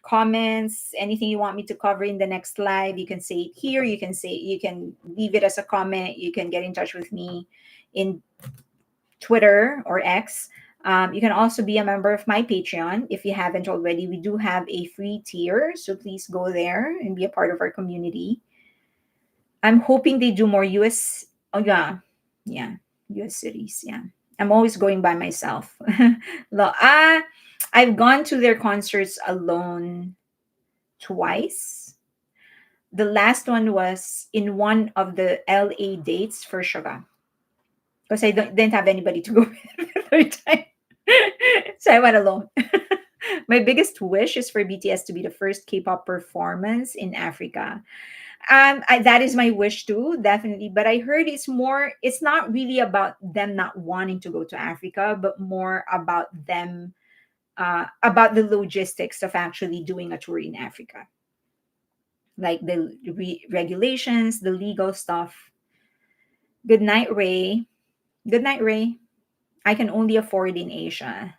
comments, anything you want me to cover in the next live? You can say it here. You can leave it as a comment. You can get in touch with me in Twitter or X. You can also be a member of my Patreon if you haven't already. We do have a free tier, so please go there and be a part of our community. I'm hoping they do more US. Oh yeah, US cities. Yeah, I'm always going by myself. I've gone to their concerts alone twice. The last one was in one of the LA dates for Sugar because didn't have anybody to go with the third time. So I went alone. My biggest wish is for BTS to be the first K-pop performance in Africa. That is my wish too, definitely. But I heard it's not really about them not wanting to go to Africa, but more about them, about the logistics of actually doing a tour in Africa, like the regulations, the legal stuff. Good night, Ray. Good night, Ray. I can only afford in Asia.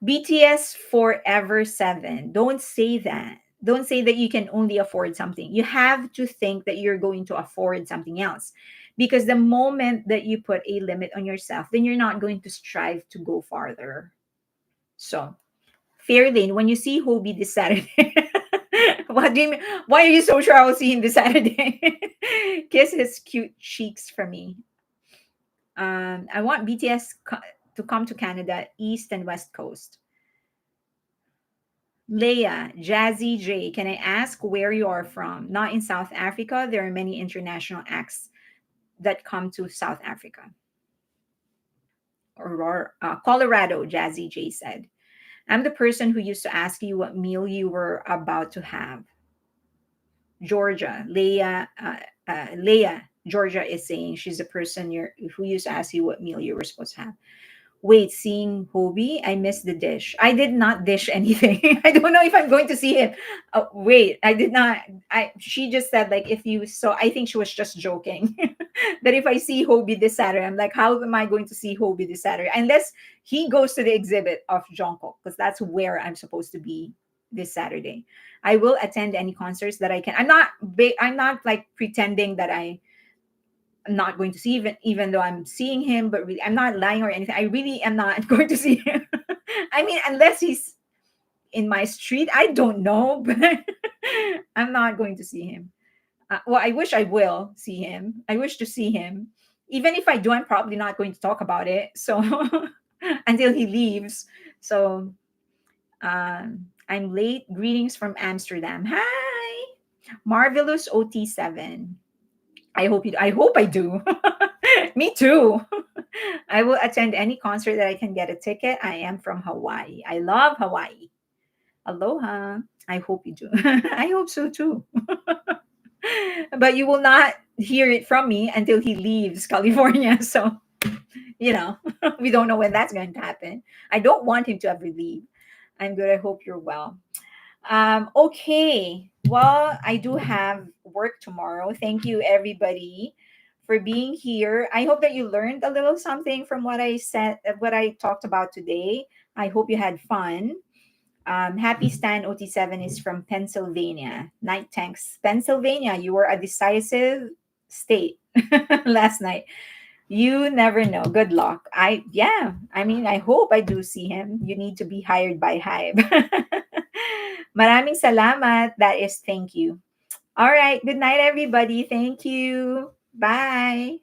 BTS Forever 7. Don't say that. Don't say that you can only afford something. You have to think that you're going to afford something else. Because the moment that you put a limit on yourself, then you're not going to strive to go farther. So, Fairlane, when you see Hobie this Saturday, what do you mean? Why are you so sure I will see him this Saturday? Kiss his cute cheeks for me. I want BTS to come to Canada, East and West Coast. Leia, Jazzy J, can I ask where you are from? Not in South Africa. There are many international acts that come to South Africa. Or Colorado, Jazzy J said. I'm the person who used to ask you what meal you were about to have. Georgia, Leia, Georgia is saying she's the person who used to ask you what meal you were supposed to have. Wait, seeing Hobie, I missed the dish. I did not dish anything. I don't know if I'm going to see him. Wait, I did not. She just said like if you saw. I think she was just joking that if I see Hobie this Saturday, I'm like, how am I going to see Hobie this Saturday? Unless he goes to the exhibit of Jungkook, because that's where I'm supposed to be this Saturday. I will attend any concerts that I can. I'm not like pretending that I'm not going to see even though I'm seeing him, but really I'm not lying or anything. I really am not going to see him. I mean, unless he's in my street, I don't know, but I'm not going to see him. Well, I wish I will see him. I wish to see him. Even if I do, I'm probably not going to talk about it. So until he leaves. So I'm late. Greetings from Amsterdam. Hi. Marvelous OT7. I hope I do. Me too. I will attend any concert that I can get a ticket. I am from Hawaii. I love Hawaii. Aloha. I hope you do. I hope so too. But you will not hear it from me until he leaves California. So, you know, we don't know when that's going to happen. I don't want him to ever leave. I'm good. I hope you're well. Okay. Well, I do have work tomorrow. Thank you, everybody, for being here. I hope that you learned a little something from what I said, what I talked about today. I hope you had fun. Happy Stan OT7 is from Pennsylvania. Night Tanks, Pennsylvania. You were a decisive state last night. You never know. Good luck. Yeah. I mean, I hope I do see him. You need to be hired by HYBE. Maraming salamat. That is thank you. All right. Good night, everybody. Thank you. Bye.